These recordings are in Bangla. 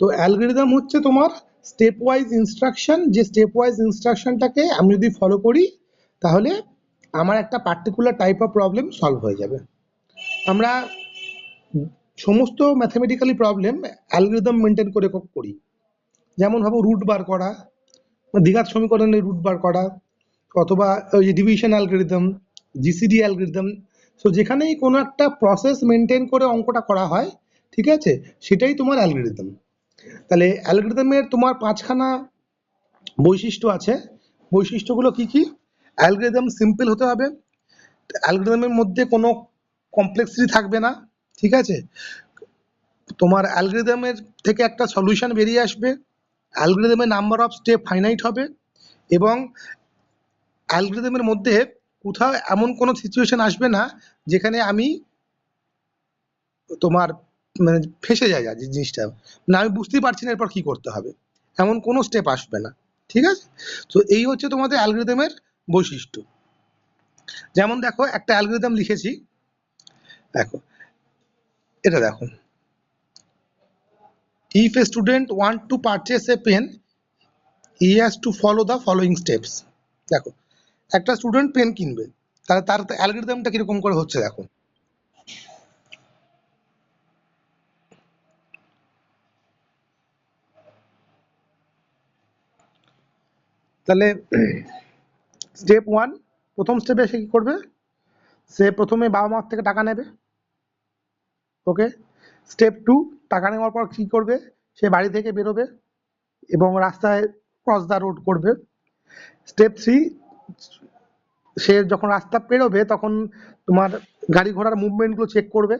তো অ্যালগরিদম হচ্ছে তোমার স্টেপ ওয়াইজ ইনস্ট্রাকশন, যে স্টেপ ওয়াইজ ইনস্ট্রাকশনটাকে আমি যদি ফলো করি তাহলে আমার একটা particular type of problem solve হয়ে যাবে। আমরা সমস্ত ম্যাথমেটিক্যালি প্রবলেম অ্যালগরিদম মেনটেন করে করি। যেমন ভাবো রুট বার করা, দ্বিঘাত সমীকরণের রুট বার করা, অথবা ওই division algorithm, GCD algorithm. So যেখানেই কোনো একটা প্রসেস মেনটেন করে অঙ্কটা করা হয়, ঠিক আছে, সেটাই তোমার অ্যালগরিদম। তাহলে অ্যালগরিদমের তোমার 5খানা বৈশিষ্ট্য আছে। বৈশিষ্ট্যগুলো কি কি? অ্যালগরিদম সিম্পল হতে হবে, অ্যালগরিদমের মধ্যে কোনো কমপ্লেক্সিটি থাকবে না, ঠিক আছে, তোমার অ্যালগরিদমের থেকে একটা সলিউশন বেরিয়ে আসবে, অ্যালগরিদমের নাম্বার অফ স্টেপ ফাইনাইট হবে, এবং অ্যালগরিদমের মধ্যে কোথাও এমন কোনো সিচুয়েশন আসবে না যেখানে আমি তোমার মানে ফেসে যায় যে জিনিসটা, না আমি বুঝতেই পারছি না এরপর কি করতে হবে, এমন কোনো স্টেপ আসবে না, ঠিক আছে। তো এই হচ্ছে তোমাদের অ্যালগরিদমের বৈশিষ্ট্য। যেমন দেখো একটা অ্যালগরিদম লিখেছি, দেখো এটা দেখো, if a student want to purchase a pen he has to follow the following steps। দেখো একটা স্টুডেন্ট পেন কিনবে, তাহলে তার অ্যালগরিদমটা কিরকম করে হচ্ছে দেখো। তাহলে স্টেপ ওয়ান, প্রথম স্টেপে সে কি করবে, সে প্রথমে বাবা মার থেকে টাকা নেবে, ওকে। স্টেপ টু, টাকা নেওয়ার পর কি করবে, সে বাড়ি থেকে বেরোবে এবং রাস্তায় ক্রস দ্য রোড করবে। স্টেপ থ্রি, সে যখন রাস্তা পেরোবে তখন তোমার গাড়ি ঘোড়ার মুভমেন্টগুলো চেক করবে,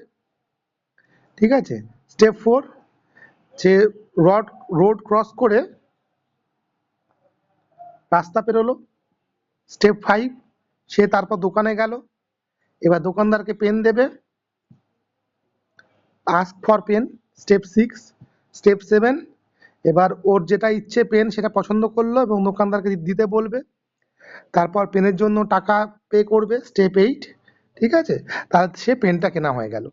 ঠিক আছে। স্টেপ ফোর, সে রোড ক্রস করে রাস্তা পেরোলো। স্টেপ ফাইভ, সে তারপর দোকানে গেল, এবার দোকানদারকে পেন দেবে, ask for pen. Step six. Step seven, এবার ওর যেটা ইচ্ছে পেন সেটা পছন্দ করলো এবং দোকানদারকে দিতে বলবে, তারপর পেনের জন্য টাকা পে করবে। স্টেপ এইট, ঠিক আছে, তাহলে সে পেনটা কেনা হয়ে গেল।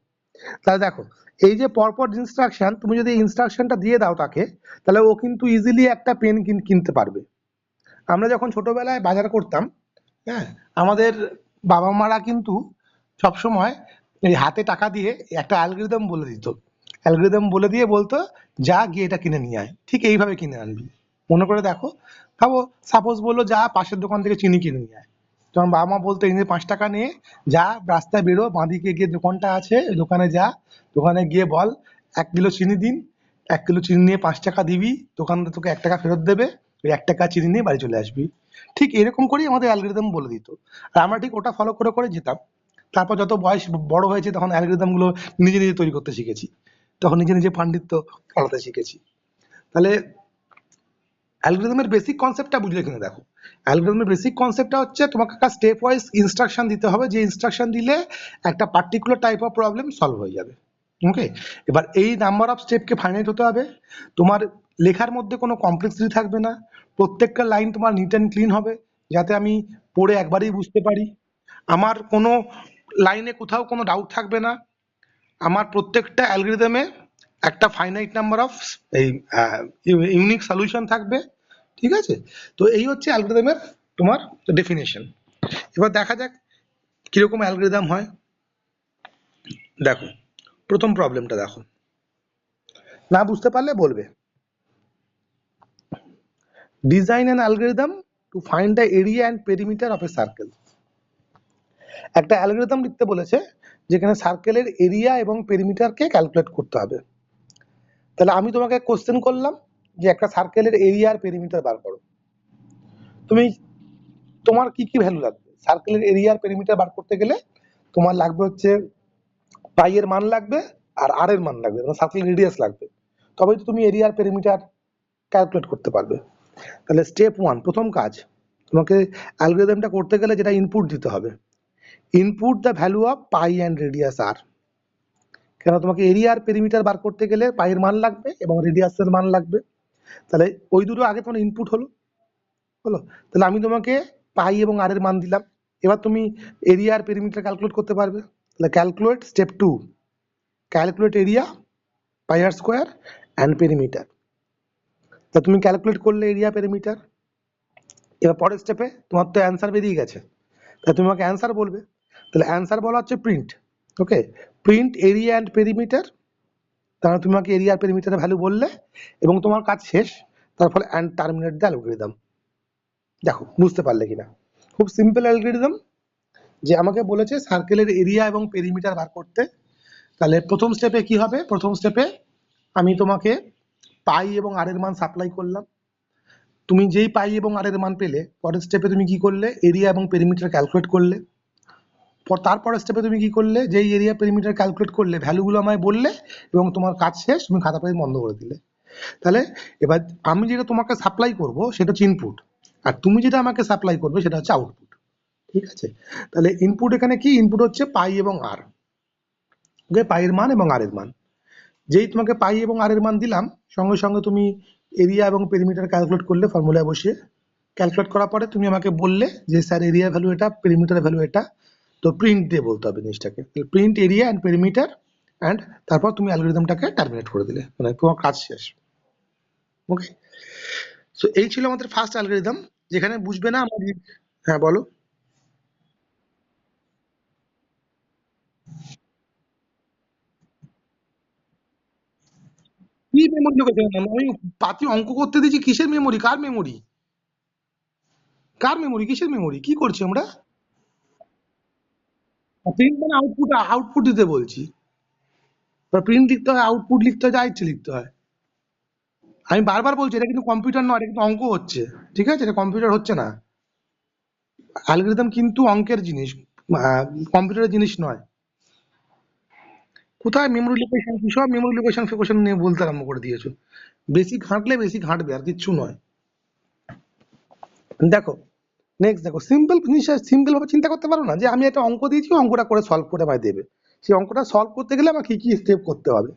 তাহলে দেখো এই যে পরপর ইনস্ট্রাকশন, তুমি যদি ইনস্ট্রাকশনটা দিয়ে দাও তাকে, তাহলে ও কিন্তু ইজিলি একটা পেন কিনতে পারবে। আমরা যখন ছোটবেলায় বাজার করতাম, হ্যাঁ, আমাদের বাবা মারা কিন্তু সবসময় এই হাতে টাকা দিয়ে একটা অ্যালগরিদম বলে দিত, অ্যালগরিদম বলে দিয়ে বলতো যা গিয়ে এটা কিনে নিয়ে আয়, ঠিক এইভাবে কিনে আনবি। মনে করে দেখো, ভাবো সাপোজ বললো যা পাশের দোকান থেকে চিনি কিনে নিয়ে আয়, তখন বাবা মা বলতো এই যে 5 টাকা নিয়ে যা, রাস্তায় বেরো, বাঁদিকে গিয়ে দোকানটা আছে ওই দোকানে যা, দোকানে গিয়ে বল 1 কিলো চিনি দিন, 1 কিলো চিনি নিয়ে 5 টাকা দিবি, দোকানদার তোকে 1 টাকা ফেরত দেবে, ওই 1 টাকা চিনি নিয়ে বাড়ি চলে আসবি। ঠিক এরকম করেই আমাদের অ্যালগরিদম বলে দিত, আর আমরা ঠিক ওটা ফলো করে করে যেতাম। তারপর যত বয়স বড় হয়েছে তখন অ্যালগরিদম গুলো নিজে নিজে তৈরি করতে শিখেছি, তখন নিজে নিজে পাণ্ডিত্য করাতে শিখেছি। তাহলে অ্যালগরিদমের বেসিক কনসেপ্টটা বুঝলে কিনা দেখো, অ্যালগরিদমের বেসিক কনসেপ্টটা হচ্ছে তোমাকে একটা স্টেপ ওয়াইজ ইনস্ট্রাকশন দিতে হবে, যে ইনস্ট্রাকশন দিলে একটা particular type of problem solve হয়ে যাবে, ওকে। এবার এই নাম্বার অফ স্টেপকে ফাইনাইট হতে হবে, তোমার লেখার মধ্যে কোনো কমপ্লেক্সিটি থাকবে না, প্রত্যেকটা লাইন তোমার নিট অ্যান্ড ক্লিন হবে, যাতে আমি পড়ে একবারেই বুঝতে পারি, আমার কোনো লাইনে কোথাও কোনো ডাউট থাকবে না, আমার প্রত্যেকটা অ্যালগরিদমে একটা ফাইনাইট নাম্বার অফ এই ইউনিক সলিউশন থাকবে, ঠিক আছে। তো এই হচ্ছে অ্যালগরিদমের তোমার ডেফিনেশন। এবার দেখা যাক কিরকম অ্যালগরিদম হয়। দেখো প্রথম প্রবলেমটা দেখো, না বুঝতে পারলে বলবে। Design an algorithm to find the area and perimeter of A circle. একটা অ্যালগরিদম লিখতে বলেছে যেখানে সার্কেলের এরিয়া এবং পেরিমিটারকে ক্যালকুলেট করতে হবে। তাহলে আমি তোমাকে কোশ্চেন করলাম যে একটা সার্কেলের এরিয়া আর পেরিমিটার বার করো। তুমি তোমার কি কি ভ্যালু লাগবে সার্কেলের এরিয়া আর পেরিমিটার বার করতে গেলে? তোমার লাগবে হচ্ছে পাই এর মান লাগবে আর আর এর মান লাগবে, মানে সার্কেল রেডিয়াস লাগবে, তবেই তো তুমি এরিয়া আর পেরিমিটার ক্যালকুলেট করতে পারবে। তাহলে স্টেপ ওয়ান, প্রথম কাজ, তোমাকে অ্যালগরিদমটা করতে গেলে যেটা ইনপুট দিতে হবে, input the value of pi and radius r. কেন তোমাকে এরিয়া আর পেরিমিটার বার করতে গেলে পাইয়ের মান লাগবে এবং রেডিয়াসের মান লাগবে। তাহলে ওই দুটো আগে তোমার ইনপুট হলো, হলো। তাহলে আমি তোমাকে পাই এবং আর এর মান দিলাম, এবার তুমি এরিয়া আর পেরিমিটার ক্যালকুলেট করতে পারবে। তাহলে calculate, step two, calculate area pi r square and perimeter. তা তুমি ক্যালকুলেট করলে এরিয়া পেরিমিটার। এবার পরের স্টেপে তোমার তো অ্যান্সার বেরিয়ে গেছে, তাহলে তুমি আমাকে অ্যান্সার বলবে। তাহলে অ্যান্সার বলা হচ্ছে print. Okay, print area and perimeter. তাহলে তুমি আমাকে এরিয়া আর পেরিমিটারের ভ্যালু বললে এবং তোমার কাজ শেষ। তার ফলে অ্যান্ড টার্মিনেট দ্য অ্যালগরিদম। দেখো বুঝতে পারলে কিনা? খুব সিম্পল অ্যালগরিদম, যে আমাকে বলেছে সার্কেলের এরিয়া এবং পেরিমিটার বার করতে। তাহলে প্রথম স্টেপে কি হবে? প্রথম স্টেপে আমি তোমাকে পাই এবং আর এর মান সাপ্লাই করলাম। তুমি যেই পাই এবং আর এর মান পেলে, পরের স্টেপে তুমি কি করলে? এরিয়া এবং পেরিমিটার ক্যালকুলেট করলে। তারপরের স্টেপে তুমি কি করলে? যেই এরিয়া পেরিমিটার ক্যালকুলেট করলে ভ্যালুগুলো আমায় বললে এবং তোমার কাজ শেষ, তুমি খাতা পেন বন্ধ করে দিলে। তাহলে এবার আমি যেটা তোমাকে সাপ্লাই করব সেটা হচ্ছে ইনপুট, আর তুমি যেটা আমাকে সাপ্লাই করবে সেটা হচ্ছে আউটপুট। ঠিক আছে? তাহলে ইনপুট এখানে কি? ইনপুট হচ্ছে পাই এবং আর। ওকে, পাই এর মান এবং আর এর মান। যেই তোমাকে পাই এবং আর এর মান দিলাম, সঙ্গে সঙ্গে তুমি এরিয়া এবং পেরিমিটার ক্যালকুলেট করলে ফর্মুলায় বসিয়ে। ক্যালকুলেট করার পরে তুমি আমাকে বললে যে স্যার এরিয়া ভ্যালু এটা, পেরিমিটার ভ্যালু এটা। তো প্রিন্ট দিয়ে বলতে হবে জিনিসটাকে, print area and perimeter and তারপর তুমি অ্যালগরিদমটাকে টার্মিনেট করে দিলে, মানে তোমার কাজ শেষ। ওকে, সো এই ছিল আমাদের ফার্স্ট অ্যালগরিদম, যেখানে বুঝবে না আমাদের। হ্যাঁ বলো। কি মেমোরি লোকেশন? আমি পাতি অঙ্ক করতে দিয়েছি, কিসের মেমোরি? কার মেমোরি? কার মেমোরি? কিসের মেমোরি? কি করছি আমরা? প্রিন্ট মানে আউটপুট, আউটপুট দিতে বলছি। প্রিন্ট লিখতে হয়, আউটপুট লিখতে হয়, যা ইচ্ছে লিখতে হয়। আমি বারবার বলছি এটা কিন্তু কম্পিউটার নয়, এটা কিন্তু অঙ্ক হচ্ছে। ঠিক আছে? এটা কম্পিউটার হচ্ছে না। অ্যালগরিদম কিন্তু অঙ্কের জিনিস, কম্পিউটারের জিনিস নয়। কোথায় মেমোরি লোকেশন? কি সব মেমোরি লোকেশন ফোকেশন নিয়ে বলতে আরম্ভ করে দিয়েছো। বেশি ঘাঁটলে বেশি ঘাঁটবে, আর কিচ্ছু নয়। দেখো, নেক্সট দেখো, সিম্পল জিনিস, সিম্পল ভাবে চিন্তা করতে পারো না যে আমি একটা অঙ্ক দিয়েছি, অঙ্কটা করে সলভ করে আমায় দেবে। সেই অঙ্কটা সলভ করতে গেলে আমার কি কি স্টেপ করতে হবে?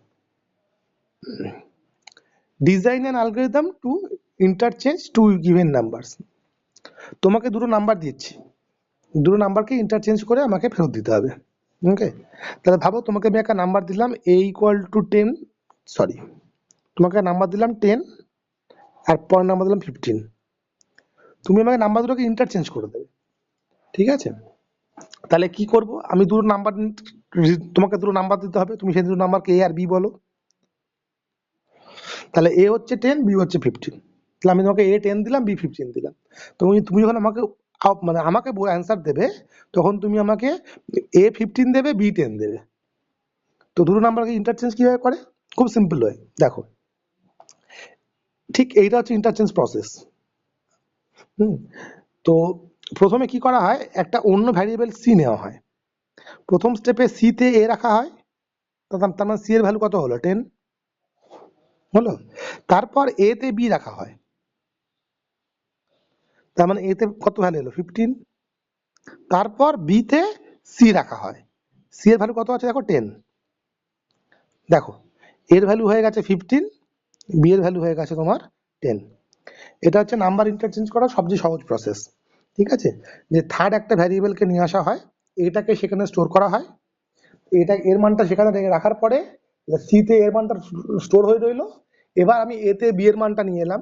Design an algorithm to interchange two given numbers. তোমাকে দুটো নাম্বার দিচ্ছি, দুটো নাম্বারকে ইন্টারচেঞ্জ করে আমাকে ফেরত দিতে হবে। ওকে, তাহলে ভাবো তোমাকে আমি একটা নাম্বার দিলাম a=10, সরি, তোমাকে নাম্বার দিলাম 10 আর পরের নাম্বার দিলাম 15। তুমি আমাকে নাম্বার দুটোকে ইন্টারচেঞ্জ করে দেবে। ঠিক আছে? তাহলে কি করব? আমি দুটো নাম্বার, তোমাকে দুটো নাম্বার দিতে হবে, তুমি সেই দুটো নাম্বারকে a আর b বলো। তাহলে a হচ্ছে 10, b হচ্ছে 15। তাহলে আমি তোমাকে a10 দিলাম, b15 দিলাম। তুমি তুমি যখন আমাকে মানে আমাকে অ্যান্সার দেবে, তখন তুমি আমাকে a15 দেবে, b10 দেবে। তো দুটো নাম্বারকে ইন্টারচেঞ্জ কিভাবে করে? খুব সিম্পল হয়, দেখো। ঠিক এইটা হচ্ছে ইন্টারচেঞ্জ প্রসেস। হুম, তো প্রথমে কি করা হয়? একটা অন্য ভ্যারিয়েবল সি নেওয়া হয়। প্রথম স্টেপে সি তে এ রাখা হয়, তার মানে সি এর ভ্যালু কত হলো? 10 হলো। তারপর এ তে বি রাখা হয়, তার মানে এ তে কত ভ্যালু হলো? 15। তারপর বি তে সি রাখা হয়, সি এর ভ্যালু কত আছে দেখো? 10। দেখো, এর ভ্যালু হয়ে গেছে 15, বি এর ভ্যালু হয়ে গেছে তোমার 10। এটা হচ্ছে নাম্বার ইন্টারচেঞ্জ করার সবচেয়ে সহজ প্রসেস। ঠিক আছে? যে থার্ড একটা ভ্যারিয়েবলকে নিয়ে আসা হয়, এটাকে সেখানে স্টোর করা হয়, এটা এর মানটা সেখানে রাখার পরে সি তে এর মানটা স্টোর হয়ে রইলো। এবার আমি এ তে বি এর মানটা নিয়ে এলাম।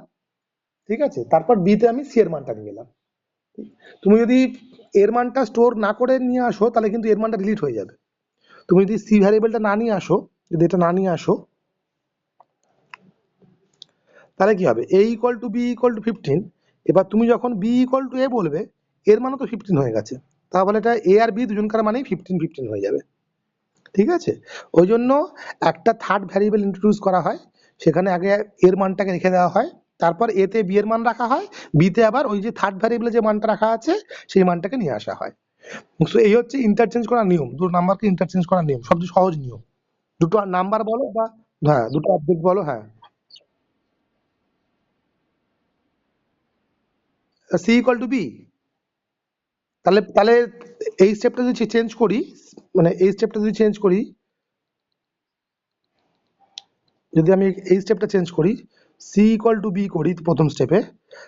ঠিক আছে? তারপর বি তে আমি সি এর মানটা নিয়ে এলাম। তুমি যদি এর মানটা স্টোর না করে নিয়ে আসো, তাহলে কিন্তু এর মানটা ডিলিট হয়ে যাবে। তুমি যদি সি ভ্যারিয়েবলটা না নিয়ে আসো, যদি এটা না নিয়ে আসো, তাহলে কি হবে? a equal to b equal to 15। এবার তুমি যখন বি ইকুয়াল টু এ বলবে, এর মানে তো 15 হয়ে গেছে, তাহলে এটা এ আর বি দুজনকার মানেই 15 হয়ে যাবে। ঠিক আছে? ওই জন্য একটা থার্ড ভ্যারিয়েবল ইন্ট্রোডিউস করা হয়, সেখানে আগে এর মানটাকে রেখে দেওয়া হয়, তারপর এ তে বি এর মান রাখা হয়, বি তে আবার ওই যে থার্ড ভ্যারিয়েবলে যে মানটা রাখা আছে সেই মানটাকে নিয়ে আসা হয়। তো এই হচ্ছে ইন্টারচেঞ্জ করার নিয়ম, দুটো নাম্বারকে ইন্টারচেঞ্জ করার নিয়ম, সবচেয়ে সহজ নিয়ম। দুটো নাম্বার বলো বা হ্যাঁ দুটো অবজেক্ট বলো। হ্যাঁ, সি ইকুয়াল টু বি। তাহলে তাহলে এই স্টেপটা যদি চেঞ্জ করি, মানে এই স্টেপটা যদি চেঞ্জ করি, যদি আমি এই স্টেপটা চেঞ্জ করি, সি ইকুয়াল টু বি করি প্রথম স্টেপে,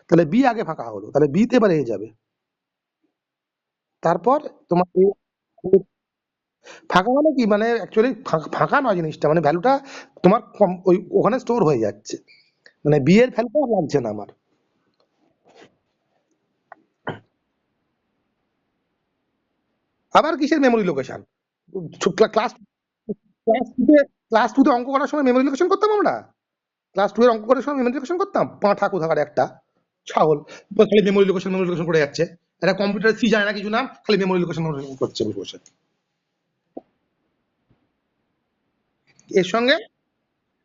তাহলে বি আগে ফাঁকা হলো, তাহলে বি তে এবার এ যাবে। তারপর তোমার ফাঁকা মানে কি, মানে অ্যাকচুয়ালি ফাঁকা নয় জিনিসটা, মানে ভ্যালুটা তোমার ওই ওখানে স্টোর হয়ে যাচ্ছে, মানে বি এর ভ্যালুটা আর লাগছে না আমার। আবার কিসের মেমোরি লোকেশন? ক্লাস ক্লাস টুতে ক্লাস টুতে অঙ্ক করার সময় মেমোরি লোকেশন করতাম আমরা? ক্লাস টু এর অঙ্ক করার সময় মেমোরি লোকেশন করতাম? পাঁঠা কোথাকার একটা ছাগল, খালি মেমোরি লোকেশন করে যাচ্ছে। একটা কম্পিউটার সি জানে না কিছু, নাম খালি মেমোরি লোকেশন করছে বসে বসে। এর সঙ্গে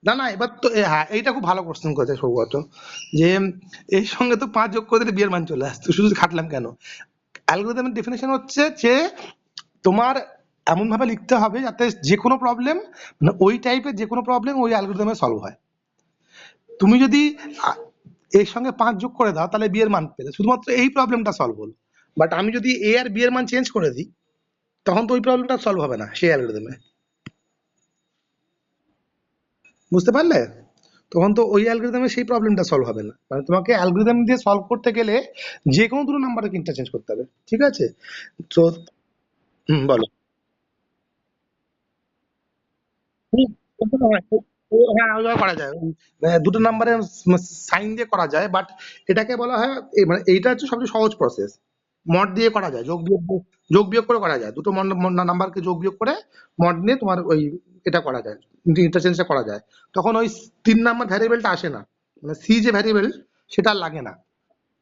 না না, এবার তো হ্যাঁ, এইটা খুব ভালো কোশ্চেন করেছে সৌগত, যে এর সঙ্গে তো 5 যোগ করে দিলে বিয়ের মান চলে আসতো, শুধু খাটলাম কেন? অ্যালগরিদমের ডেফিনেশন হচ্ছে যে তোমার এমন ভাবে লিখতে হবে যাতে যে কোনো প্রবলেম, মানে ওই টাইপের যে কোনো প্রবলেম ওই অ্যালগরিদমে সলভ হয়। তুমি যদি এর সঙ্গে 5 যোগ করে দাও তাহলে বি এর মান পেলে শুধুমাত্র এই প্রবলেমটা সলভ হলো। বাট আমি যদি এ আর বি এর মান চেঞ্জ করে দিই তখন তো ওই প্রবলেমটা সলভ হবে না সেই অ্যালগরিদমে। বুঝতে পারলে? তখন তো ওই অ্যালগরিদমে সেই প্রবলেমটা সলভ হবে না, মানে তোমাকে অ্যালগরিদম দিয়ে সলভ করতে গেলে যে কোনো দুটো নাম্বারকে ইন্টারচেঞ্জ করতে হবে, ঠিক আছে? তো বলো। হুম, হ্যাঁ ওইভাবে করা যায়, দুটো নাম্বারে সাইন দিয়ে করা যায়, বাট এটাকে বলা হয় মানে এইটা হচ্ছে সবচেয়ে সহজ প্রসেস। মড দিয়ে করা যায়, যোগ বিয়োগ করে করা যায়, দুটো নাম্বারকে যোগ বিয়োগ করে মড নিয়ে তোমার ওই এটা করা যায়, ইন্টারচেঞ্জটা করা যায়। তখন ওই 3 নাম্বার ভ্যারিয়েবলটা আসে না, মানে সি যে ভ্যারিয়েবল সেটা আর লাগে না।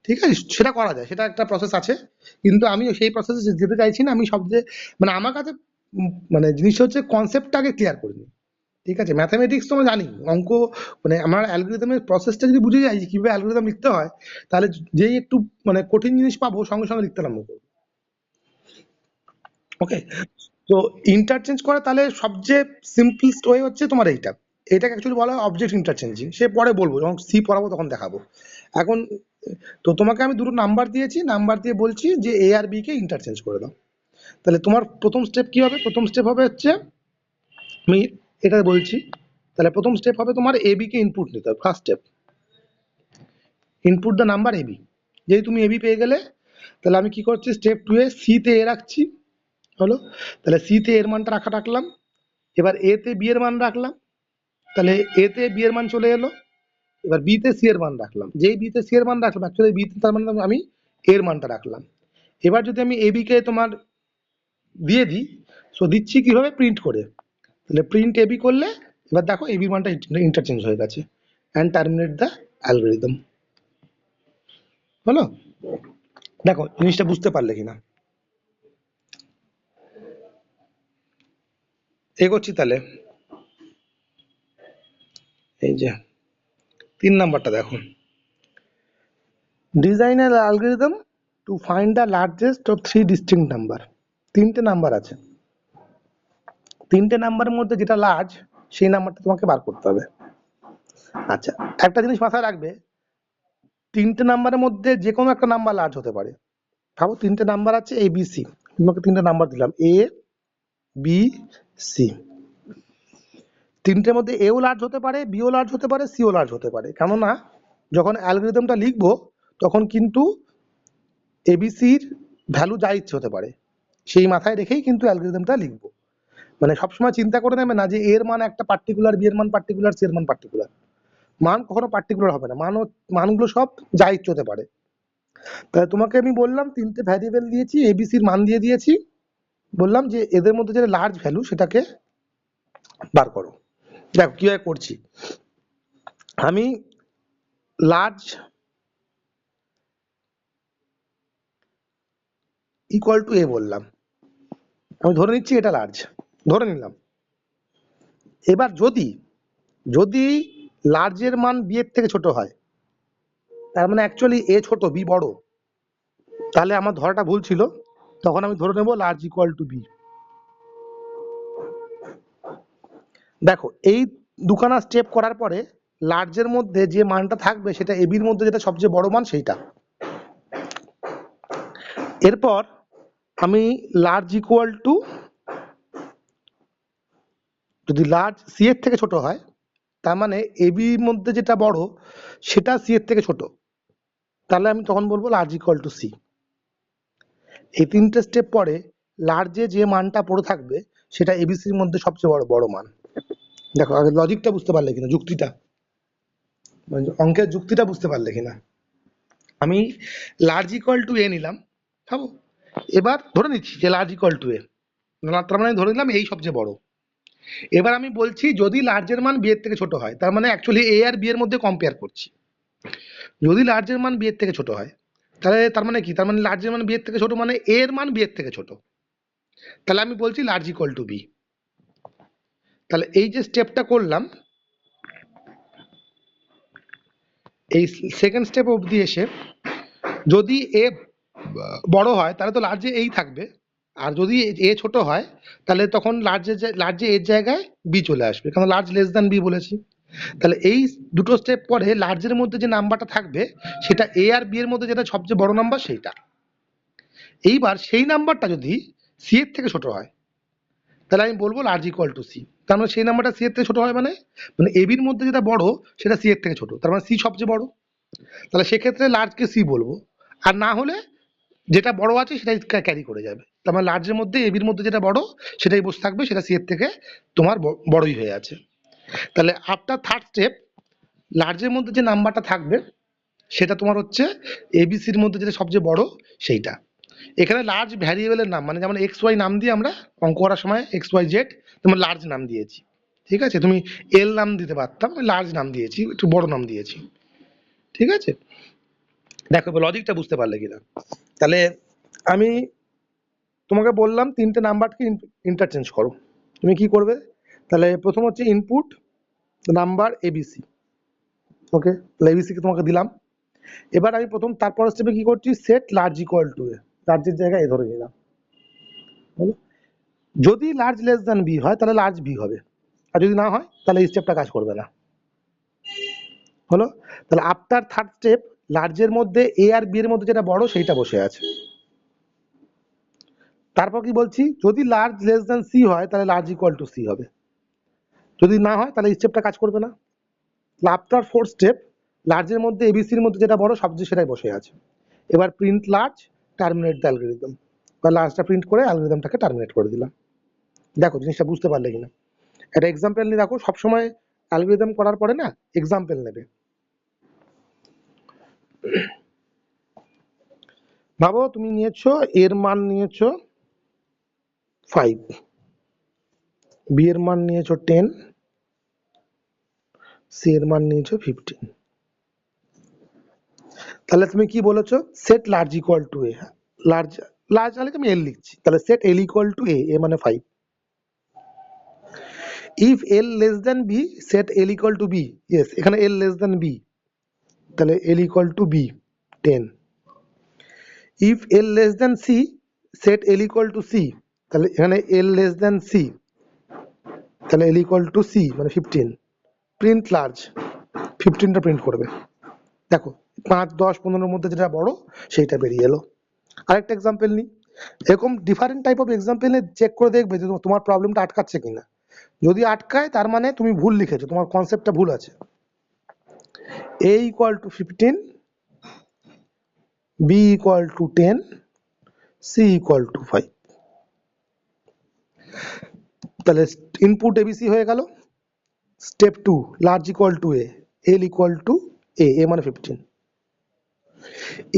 ঠিক আছে, সেটা করা যায়, সেটা একটা প্রসেস আছে। কিন্তু আমি সেই প্রসেসে যেতে চাইছি না, আমি সবচেয়ে মানে আমার কাছে মানে জিনিসটা হচ্ছে কনসেপ্টটা আগে ক্লিয়ার করে নিই। ঠিক আছে, ম্যাথামেটিক্স তো আমরা জানি, অঙ্ক মানে আমার অ্যালগরিদমের প্রসেসটা যদি বুঝে যাই যে কিভাবে অ্যালগরিদম লিখতে হয়, তাহলে যেই একটু মানে কঠিন জিনিস পাবো সঙ্গে সঙ্গে লিখতে আরম্ভ করবো। ওকে, তো ইন্টারচেঞ্জ করা তাহলে সবচেয়ে সিম্পলেস্ট ওয়ে হচ্ছে তোমার এইটা। এটাকে অ্যাকচুয়ালি বলা হয় অবজেক্ট ইন্টারচেঞ্জিং, সে পরে বলবো যখন সি পড়াবো তখন দেখাবো। এখন তো তোমাকে আমি দুটো নাম্বার দিয়েছি, নাম্বার দিয়ে বলছি যে এ আর বি কে ইন্টারচেঞ্জ করে দাও। তাহলে তোমার প্রথম স্টেপ কি হবে? প্রথম স্টেপ হবে হচ্ছে, আমি এটা বলছি, তাহলে প্রথম স্টেপ হবে তোমার এ বি কে ইনপুট নিতে হবে। First step, input the number a b. যেই তুমি এ বি পেয়ে গেলে, তাহলে আমি কি করছি, স্টেপ টু এ সি তে এ রাখছি। হলো, তাহলে সি তে এর মানটা রাখলাম। এবার এ তে বি এর মান রাখলাম, তাহলে এ তে বি এর মান চলে এলো। এবার বি তে সি এর মান রাখলাম, যেই বি তে সি এর মান রাখলাম অ্যাকচুয়ালি বি তে তার মানে আমি এর মানটা রাখলাম। এবার যদি আমি এ বি কে তোমার দিয়ে দিই, সো দিচ্ছি কিভাবে, প্রিন্ট করে। তাহলে প্রিন্ট এবি করলে এবার দেখো এবি মানটা ইন্টারচেঞ্জ হয়ে গেছে, অ্যান্ড টার্মিনেট দ্য অ্যালগরিদম। হলো, দেখো জিনিসটা বুঝতে পারলে কিনা। এগোচ্ছি তাহলে, এই যে 3 নাম্বারটা দেখো, design an algorithm to find the largest of 3 distinct number. 3টে নাম্বার আছে, 3টে নাম্বারের মধ্যে যেটা লার্জ সেই নাম্বারটা তোমাকে বার করতে হবে। আচ্ছা, একটা জিনিস মাথায় রাখবে, 3টে নাম্বারের মধ্যে যে কোনো একটা নাম্বার লার্জ হতে পারে। ভাবো 3টে নাম্বার আছে এ বি সি, তোমাকে 3টে নাম্বার দিলাম এ বি সি। 3টের মধ্যে এও লার্জ হতে পারে, বিও লার্জ হতে পারে, সিও লার্জ হতে পারে, কেননা যখন অ্যালগরিদমটা লিখবো তখন কিন্তু এবিসির ভ্যালু যা ইচ্ছে হতে পারে, সেই মাথায় রেখেই কিন্তু অ্যালগরিদমটা লিখবো। মানে সবসময় চিন্তা করে নেবে না যে এর মান একটা পার্টিকুলার, বি এর মান পার্টিকুলার, সি এর মান পার্টিকুলার। মান কখনো পার্টিকুলার হবে না, মানগুলো সব যা ইচ্ছে হতে পারে। তাহলে তোমাকে আমি বললাম 3টে ভ্যারিয়েবল দিয়েছি, এবিসির মান দিয়ে দিয়েছি, বললাম যে এদের মধ্যে যেটা লার্জ ভ্যালু সেটাকে বার করো। দেখো কিভাবে করছি, আমি লার্জ ইকুয়াল টু এ বললাম, আমি ধরে নিচ্ছি এটা লার্জ, ধরে নিলাম। এবার যদি যদি লার্জের মান বি এর থেকে ছোট হয়, তার মানে অ্যাকচুয়ালি এ ছোট বি বড়, তাহলে আমার ধরাটা ভুল ছিল। তখন আমি ধরে নেব লার্জ ইকুয়াল টু বি। দেখো এই দুখানা স্টেপ করার পরে লার্জের মধ্যে যে মানটা থাকবে সেটা এবির মধ্যে যেটা সবচেয়ে বড় মান সেইটা। এরপর আমি লার্জ ইকুয়াল টু, যদি লার্জ সি এর থেকে ছোট হয় তার মানে এবির মধ্যে যেটা বড় সেটা সি এর থেকে ছোট, তাহলে আমি তখন বলবো লার্জ ইকুয়াল টু সি। এই 3টে স্টেপ পরে লার্জে যে মানটা পড়ে থাকবে সেটা এবিসির মধ্যে সবচেয়ে বড় বড় মান। দেখো আগে লজিকটা বুঝতে পারলে কিনা, যুক্তিটা, মানে অঙ্কের যুক্তিটা বুঝতে পারলে কিনা। আমি লার্জ ইকুয়াল টু এ নিলাম, ভাবো, এবার ধরে নিচ্ছি যে লার্জ ইকুয়াল টু এ, তার মানে ধরে নিলাম এই সবচেয়ে বড়। এবার আমি বলছি যদি লার্জের মান বি এর থেকে ছোট হয়, তার মানে অ্যাকচুয়ালি এ আর বি এর মধ্যে কম্পেয়ার করছি। যদি লার্জের মান বি এর থেকে ছোট হয়, তাহলে তার মানে কি, তার মানে লার্জের মান বি এর থেকে ছোট মানে এ এর মান বি এর থেকে ছোট, তাহলে আমি বলছি লার্জ ইকুয়াল টু বি। তাহলে এই যে স্টেপটা করলাম, এই সেকেন্ড স্টেপ অবধি এসে যদি এ বড় হয় তাহলে তো লার্জে এই থাকবে, আর যদি এ ছোট হয় তাহলে তখন লার্জে এর জায়গায় বি চলে আসবে, কারণ লার্জ লেস দ্যান বি বলেছি। তাহলে এই দুটো স্টেপ পরে লার্জের মধ্যে যে নাম্বারটা থাকবে সেটা এ আর বি এর মধ্যে যেটা সবচেয়ে বড় নাম্বার সেইটা। এইবার সেই নাম্বারটা যদি সি এর থেকে ছোট হয় তাহলে আমি বলবো লার্জ ইকুয়াল টু সি। তার মানে সেই নাম্বারটা সি এর থেকে ছোট হয় মানে মানে এ বির মধ্যে যেটা বড় সেটা সি এর থেকে ছোট, তার মানে সি সবচেয়ে বড়, তাহলে সেক্ষেত্রে লার্জকে সি বলবো। আর না হলে যেটা বড় আছে সেটাই ক্যারি করে যাবে, তার মানে লার্জের মধ্যে এ বির মধ্যে যেটা বড় সেটাই বসে থাকবে, সেটা সি এর থেকে তোমার বড়ই হয়ে আছে। তাহলে আফটার থার্ড স্টেপ লার্জের মধ্যে যে নাম্বারটা থাকবে সেটা তোমার হচ্ছে এবিসির মধ্যে যেটা সবচেয়ে বড় সেইটা। এখানে লার্জ ভ্যারিয়েবলের নাম, মানে যেমন এক্স ওয়াই নাম দিয়ে আমরা অঙ্ক করার সময় এক্স ওয়াই জেড যেমন লার্জ নাম দিয়েছি, ঠিক আছে, তুমি এল নাম দিতে পারতাম, লার্জ নাম দিয়েছি, একটু বড় নাম দিয়েছি, ঠিক আছে। দেখো লজিকটা বুঝতে পারলে কিনা। তাহলে আমি তোমাকে বললাম তিনটে নাম্বারকে ইন্টারচেঞ্জ করো, তুমি কি করবে, তাহলে প্রথম হচ্ছে ইনপুট নাম্বার এবিসি, ওকে, তাহলে এবিসি কে তোমাকে দিলাম। এবার আমি প্রথম তারপর স্টেপে কি করছি, সেট লার্জ ইকুয়াল টু এ, লার্জের জায়গায় এ ধরে নিলাম, হলো। যদি লার্জ লেস দ্যান বি হয় তাহলে লার্জ বি হবে, আর যদি না হয় তাহলে এই স্টেপটা কাজ করবে না, হলো। তাহলে আফটার থার্ড স্টেপ লার্জের মধ্যে এ আর বি এর মধ্যে যেটা বড় সেইটা বসে আছে। তারপর কি বলছি, যদি লার্জ লেস দ্যান সি হয় তাহলে লার্জ ইকুয়াল টু সি হবে, যদি না হয় তাহলে এই স্টেপটা কাজ করবে না। আফটার ফোর্থ স্টেপ লার্জের মধ্যে এবিসির মধ্যে যেটা বড় সবচেয়ে সেটাই বসে আছে। এবার print large terminate the algorithm, বা লার্জটা প্রিন্ট করে অ্যালগরিদমটাকে টার্মিনেট করে দিলাম। দেখো জিনিসটা বুঝতে পারলে কিনা। একটা এক্সাম্পল নিয়ে রাখো, সবসময় অ্যালগরিদম করার পরে না এক্সাম্পল নেবে। ভাবো তুমি নিয়েছো এর মান নিয়েছো 5, বি এর মান নিয়েছো 10, সি এর মান নিয়েছো 15। তাহলে তুমি কি বলেছো, set large equal to A, large large হলে আমি এল লিখছি, তাহলে set L equal to A, A মানে 5। If L less than B set L equal to B, yes এখানে এল লেস দ্যান বি, তাহলে L equal to B 10। If L less than C set L equal to C, তাহলে এখানে এল লেস দ্যান সি, তাহলে এল ইকুয়াল টু সি মানে 15। প্রিন্ট লার্জ, 15টা প্রিন্ট করবে। দেখো 5, 10, 15-এর মধ্যে যেটা বড় সেইটা বেরিয়ে এলো। আরেকটা এক্সাম্পল নিই, এরকম different type of example check করে দেখবে যে তোমার প্রবলেমটা আটকাচ্ছে কিনা। যদি আটকায় তার মানে তুমি ভুল লিখেছো, তোমার কনসেপ্টটা ভুল আছে। a equal to 15, b equal to 10, c equal to 5। তাহলে ইনপুট এবিসি হয়ে গেল। Step 2 large equal to A, L equal to A, A মানে 15।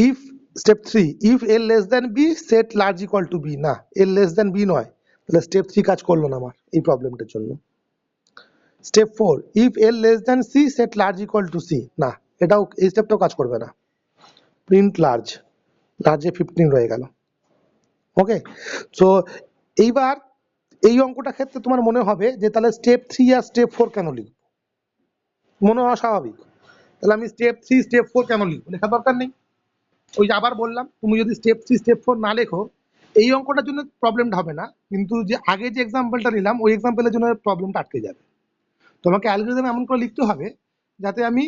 If step 3 if L less than B set large equal to B, না এল লেস দ্যান বি নয়, তাহলে স্টেপ 3 কাজ করলো না আমার এই প্রবলেমটার জন্য। Step 4 if L less than C set large equal to c, না এটাও এই স্টেপটাও কাজ করবে না। প্রিন্ট লার্জ, লার্জে 15 রয়ে গেল, ওকে। সো এইবার এই অঙ্কটা ক্ষেত্রে তোমার মনে হবে যে তাহলে স্টেপ 3 আর স্টেপ 4 কেন লিখব, মনে হওয়া স্বাভাবিক। তাহলে আমি স্টেপ 3 স্টেপ 4 কেন লিখবো, লেখার দরকার নেই। ওই যে আবার বললাম, তুমি যদি স্টেপ 3 স্টেপ 4 না লেখো এই অঙ্কটার জন্য প্রবলেমটা হবে না, কিন্তু যে আগে যে এক্সাম্পলটা নিলাম ওই এক্সাম্পলের জন্য প্রবলেমটা আটকে যাবে। তোমাকে অ্যালগরিদম এমন করে লিখতে হবে যাতে আমি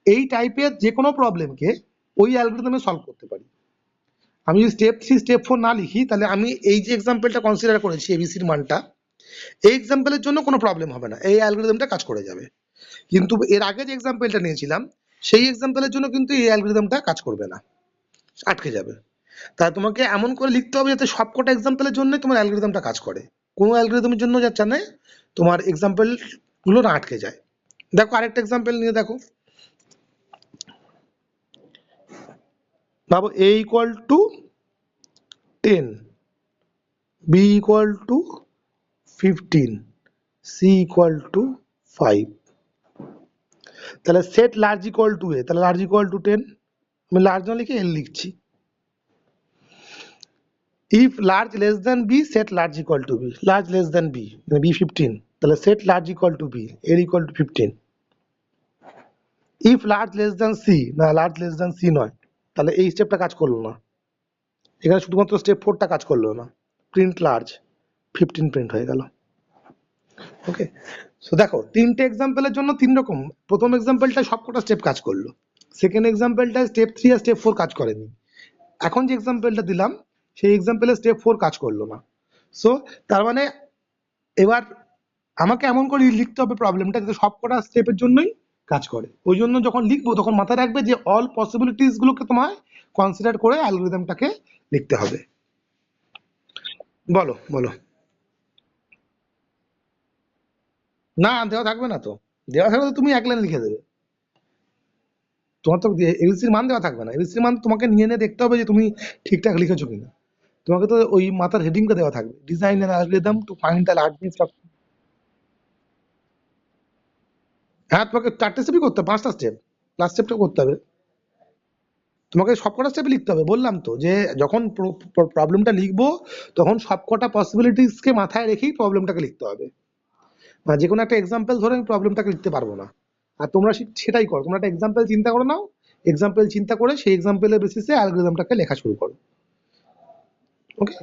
এই টাইপের যে কোনো প্রবলেমকে ওই অ্যালগরিদমে সলভ করতে পারি। আমি যদি স্টেপ 3 স্টেপ 4 না লিখি তাহলে আমি এই যে এক্সাম্পলটা কনসিডার করেছি এবিসির মানটা, এই এক্সাম্পলের জন্য কোনো প্রবলেম হবে না, এই অ্যালগরিদমটা কাজ করে যাবে। কিন্তু এর আগে যে এক্সাম্পলটা নিয়েছিলাম সেই এক্সাম্পলের জন্য কিন্তু এই অ্যালগরিদমটা কাজ করবে না, আটকে যাবে। তাই তোমাকে এমন করে লিখতে হবে যাতে সবকটা এক্সাম্পলের জন্য তোমার অ্যালগরিদমটা কাজ করে, কোনো অ্যালগরিদমের জন্য যাচ্ছে না তোমার এক্সাম্পল গুলো না আটকে যায়। দেখো আরেকটা এক্সাম্পল নিয়ে দেখো, ভাবো a equal to 10, b equal to 15, c equal to 5। তাহলে set large equal two a, তাহলে লার্জ ইকুয়াল টু 10, আমি লার্জ না লিখে l লিখছি। if large less than b, set large equal to b, large less than b, b 15, তাহলে set large equal to b, l equal to 15। if large less than c, না large less than c নয়, তাহলে এই স্টেপটা কাজ করলো না, এখানে শুধুমাত্র স্টেপ 4টা কাজ করলো না, প্রিন্ট লার্জ 15 প্রিন্ট হয়ে গেল। ওকে, সো দেখো তিনটে এক্সাম্পলের জন্য তিন রকম, প্রথম এক্সাম্পলটা সবকটা স্টেপ কাজ করলো, সেকেন্ড এক্সাম্পলটা স্টেপ 3 আর স্টেপ 4 কাজ করেনি, এখন যে এক্সাম্পলটা দিলাম সেই এক্সাম্পলে স্টেপ 4 কাজ করলো না। সো তার মানে এবার আমাকে এমন করে লিখতে হবে প্রবলেমটা যাতে সবকটা স্টেপের জন্যই কাজ করে। ওই জন্য যখন লিখবো তখন মাথায় রাখবে যে অল পসিবিলিটিস গুলোকে তোমায় কনসিডার করে অ্যালগরিদমটাকে লিখতে হবে। বলো বলো। না দেওয়া থাকবে না তো, দেওয়া থাকলে তো তুমি এক লাইন লিখে দেবে, তোমার তো এবিসির মান দেওয়া থাকবে না, এবিসির মান তোমাকে নিয়ে নিয়ে দেখতে হবে যে তুমি ঠিকঠাক লিখেছো কিনা। তোমাকে তো ওই মাথার হেডিংটা দেওয়া থাকবে, design an algorithm to find the largest of. হ্যাঁ তোমাকে 4টে স্টেপই করতে হবে, 5টা স্টেপ, লাস্ট স্টেপটা করতে হবে, তোমাকে সবকটা স্টেপ লিখতে হবে। বললাম তো যে যখন প্রবলেমটা লিখবো তখন সবকটা পসিবিলিটিস কে মাথায় রেখেই প্রবলেমটাকে লিখতে হবে, মানে যে কোনো একটা এক্সাম্পল ধরে আমি প্রবলেমটাকে লিখতে পারবো না। আর তোমরা সেটাই করো, তোমরা একটা এক্সাম্পল চিন্তা করে নাও, এক্সাম্পল চিন্তা করে সেই এক্সাম্পলের বেসিসে অ্যালগরিদমটাকে লেখা শুরু করো। ওকে,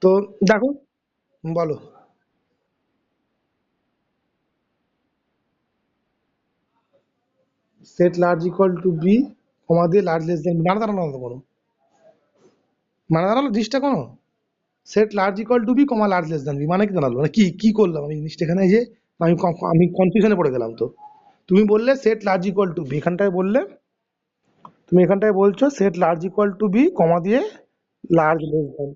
তো দেখো, বলো। Set large equal to B, comma দিয়ে লার্জ লেস দেন, মানে দাঁড়ানো না কোনো, মানে দাঁড়ালো জিনিসটা কোনো, set large equal to B comma large less than b, মানে কি দাঁড়ালো, মানে কি কি করলাম আমি জিনিসটা এখানে, যে আমি কনফিউশনে পড়ে গেলাম। তো তুমি বললে set large equal to B, এখানটায় বললে, তুমি এখানটায় বলছো set large equal to B comma দিয়ে লার্জ লেস দেন,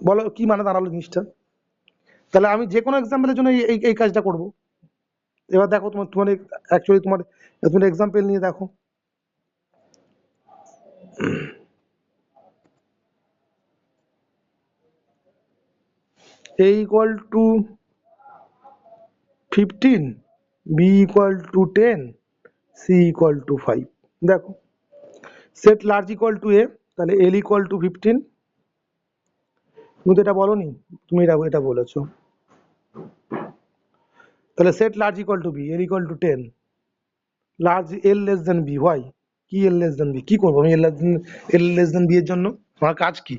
বলো কি মানে দাঁড়ালো জিনিসটা। তাহলে আমি যে কোনো এক্সাম্পলের জন্য এই এই কাজটা করব। এবার দেখো তোমার তোমার অ্যাকচুয়ালি তোমার তুমি এক্সাম্পল নিয়ে দেখো, a equal to 15, b equal to 10, c equal to 5। দেখো set large equal two a, তাহলে l ইকুয়াল টু 15, তুমি তো এটা বলনি, তুমি এটা এটা বলেছো। তাহলে set large equal two b, l equal to 10, large l less than b, why, কি l লেস দেন b, কি করবো আমি l লেস দেন b এর জন্য, আমার কাজ কি,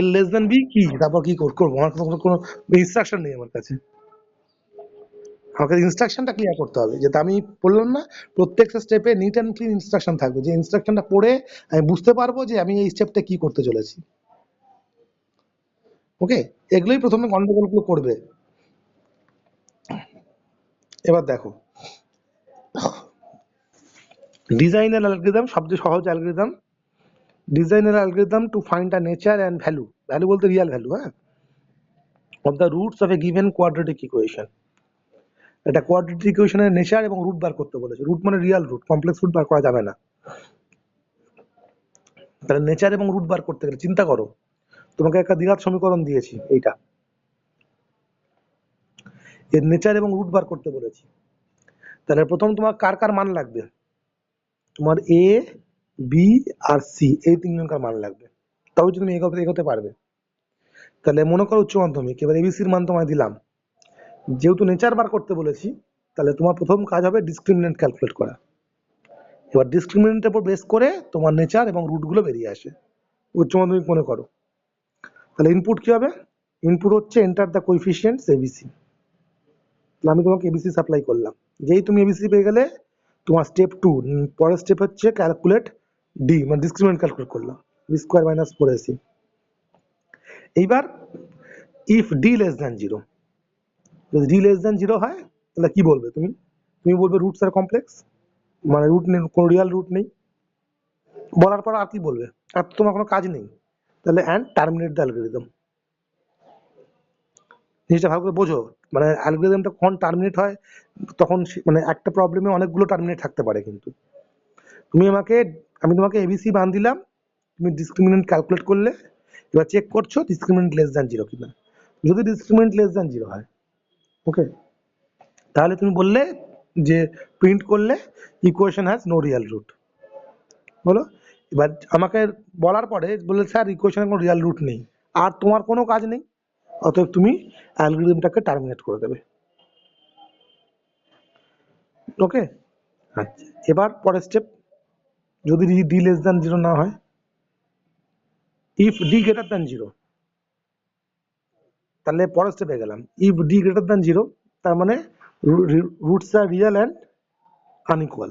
l লেস দেন b কি, তারপর কি করবো, আমার কাছে কোনো ইনস্ট্রাকশন নেই আমার কাছে, আমাকে ইনস্ট্রাকশনটা ক্লিয়ার করতে হবে। যেটা আমি বললাম না, প্রত্যেকটা স্টেপে নিট অ্যান্ড ক্লিন ইনস্ট্রাকশন থাকবে, যে ইনস্ট্রাকশনটা পড়ে আমি বুঝতে পারবো যে আমি এই স্টেপটা কি করতে চলেছি। ওকে, এগুলোই প্রথমে গন্ডগোল গুলো করবে। এবার দেখো ডিজাইনার অ্যালগরিদম, সবচেয়ে সহজ algorithm, designer algorithm to find the nature and value, value বলতে রিয়াল ভ্যালু, হ্যাঁ, of the roots of a given quadratic equation. এটা কোয়াড্রেটিক ইকুয়েশনের নেচার এবং রুট বার করতে বলেছে, রুট মানে রিয়াল রুট, কমপ্লেক্স রুট বার করা যাবে না। তাহলে নেচার এবং রুট বার করতে গেলে চিন্তা করো, তোমাকে একটা দ্বিঘাত সমীকরণ দিয়েছি, এইটা এর নেচার এবং রুট বার করতে বলেছি। তাহলে প্রথম তোমার কার কার মান লাগবে, তোমার এ, বি আর সি, এই তিনজনকার মান লাগবে, তবে তুমি এগোতে পারবে। তাহলে মনে করো উচ্চ মাধ্যমিক, এবার এবিসির মান তোমায় দিলাম, যেহেতু নেচার বার করতে বলেছি তাহলে তোমার প্রথম কাজ হবে ডিসক্রিমিনেন্ট ক্যালকুলেট করা। এবার ডিসক্রিমিনেন্টের উপর বেস করে তোমার নেচার এবং রুট গুলো বেরিয়ে আসে, উচ্চ মাধ্যমিক মনে করো। তাহলে ইনপুট কি হবে, ইনপুট হচ্ছে এন্টার দ্য কোএফিসিয়েন্টস এবিসি, আমি তোমাকে এবিসি সাপ্লাই করলাম, যেই তুমি এবিসি পেয়ে গেলে তোমার স্টেপ 2, পরের স্টেপ হচ্ছে ক্যালকুলেট ডি, মানে ডিসক্রিমিনেন্ট ক্যালকুলেট করলাম, বি স্কোয়ার মাইনাস 4ac। এইবার ইফ ডি লেস দ্যান 0, যদি ডি লেস দ্যান 0 হয় তাহলে কি বলবে তুমি, তুমি বলবে রুটস আর কমপ্লেক্স, মানে রুট নেই, কোনো রিয়াল রুট নেই, বলার পর আর কি বলবে, আর তোমার কোনো কাজ নেই, তাহলে অ্যান্ড টার্মিনেট দ্য অ্যালগরিদম। জিনিসটা ভালো করে বোঝো, মানে অ্যালগরিদমটা কখন টার্মিনেট হয়, তখন মানে একটা প্রবলেমে অনেকগুলো টার্মিনেট থাকতে পারে। কিন্তু তুমি আমাকে, আমি তোমাকে এবিসি বান দিলাম, তুমি ডিসক্রিমিনেন্ট ক্যালকুলেট করলে, এবার চেক করছো ডিসক্রিমিনেন্ট লেস দ্যান জিরো কিনা। যদি ডিসক্রিমিনেন্ট লেস দ্যান জিরো হয়, ওকে, তাহলে তুমি বললে যে প্রিন্ট করলে equation has no real root. বলো, এবার আমাকে বলার পরে বললে স্যার ইকুয়েশনের কোনো রিয়াল রুট নেই, আর তোমার কোনো কাজ নেই, অতএব তুমি অ্যালগরিদমটাকে টার্মিনেট করে দেবে। ওকে, আচ্ছা, এবার পরের স্টেপ, যদি ডি লেস দ্যান জিরো না হয়, if d greater than zero, তাহলে পরের স্টেপে গেলাম। If d greater than zero, তার মানে roots are real and unequal.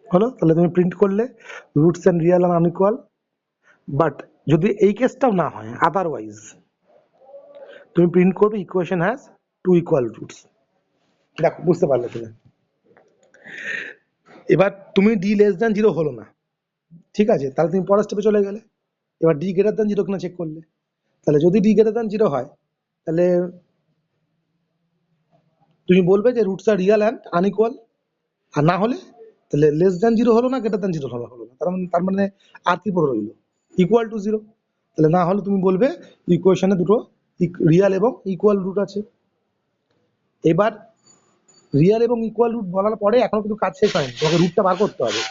হলো, তাহলে তুমি প্রিন্ট করলে roots and real and unequal. But যদি এই কেসটাও না হয়, আদারওয়াইজ তুমি প্রিন্ট করবে equation has two equal roots. দেখো বুঝতে পারলে কিনা। এবার তুমি ডি লেস দ্যান জিরো হলো না, ঠিক আছে, তাহলে তুমি পরের স্টেপে চলে গেলে। এবার ডি গ্রেটার দ্যান জিরো কিনা চেক করলে, তাহলে যদি ডি গ্রেটার দ্যান জিরো হয়, তাহলে তুমি বলবে যে roots are real and unequal. আর না হলে তাহলে লেস দ্যান জিরো হলো না, গ্রেটার দ্যান জিরো হলো না, তার মানে আর কি পড়ে রইলো, ইকুয়াল টু জিরো। তাহলে না হলে তুমি বলবে ইকুয়েশনে দুটো রিয়াল এবং ইকুয়াল রুট আছে। এবার রিয়াল এবং ইকুয়াল রুট বলার পরে এখনো কিন্তু কাজ শেষ হয়নি, তোমাকে রুটটা বার করতে হবে।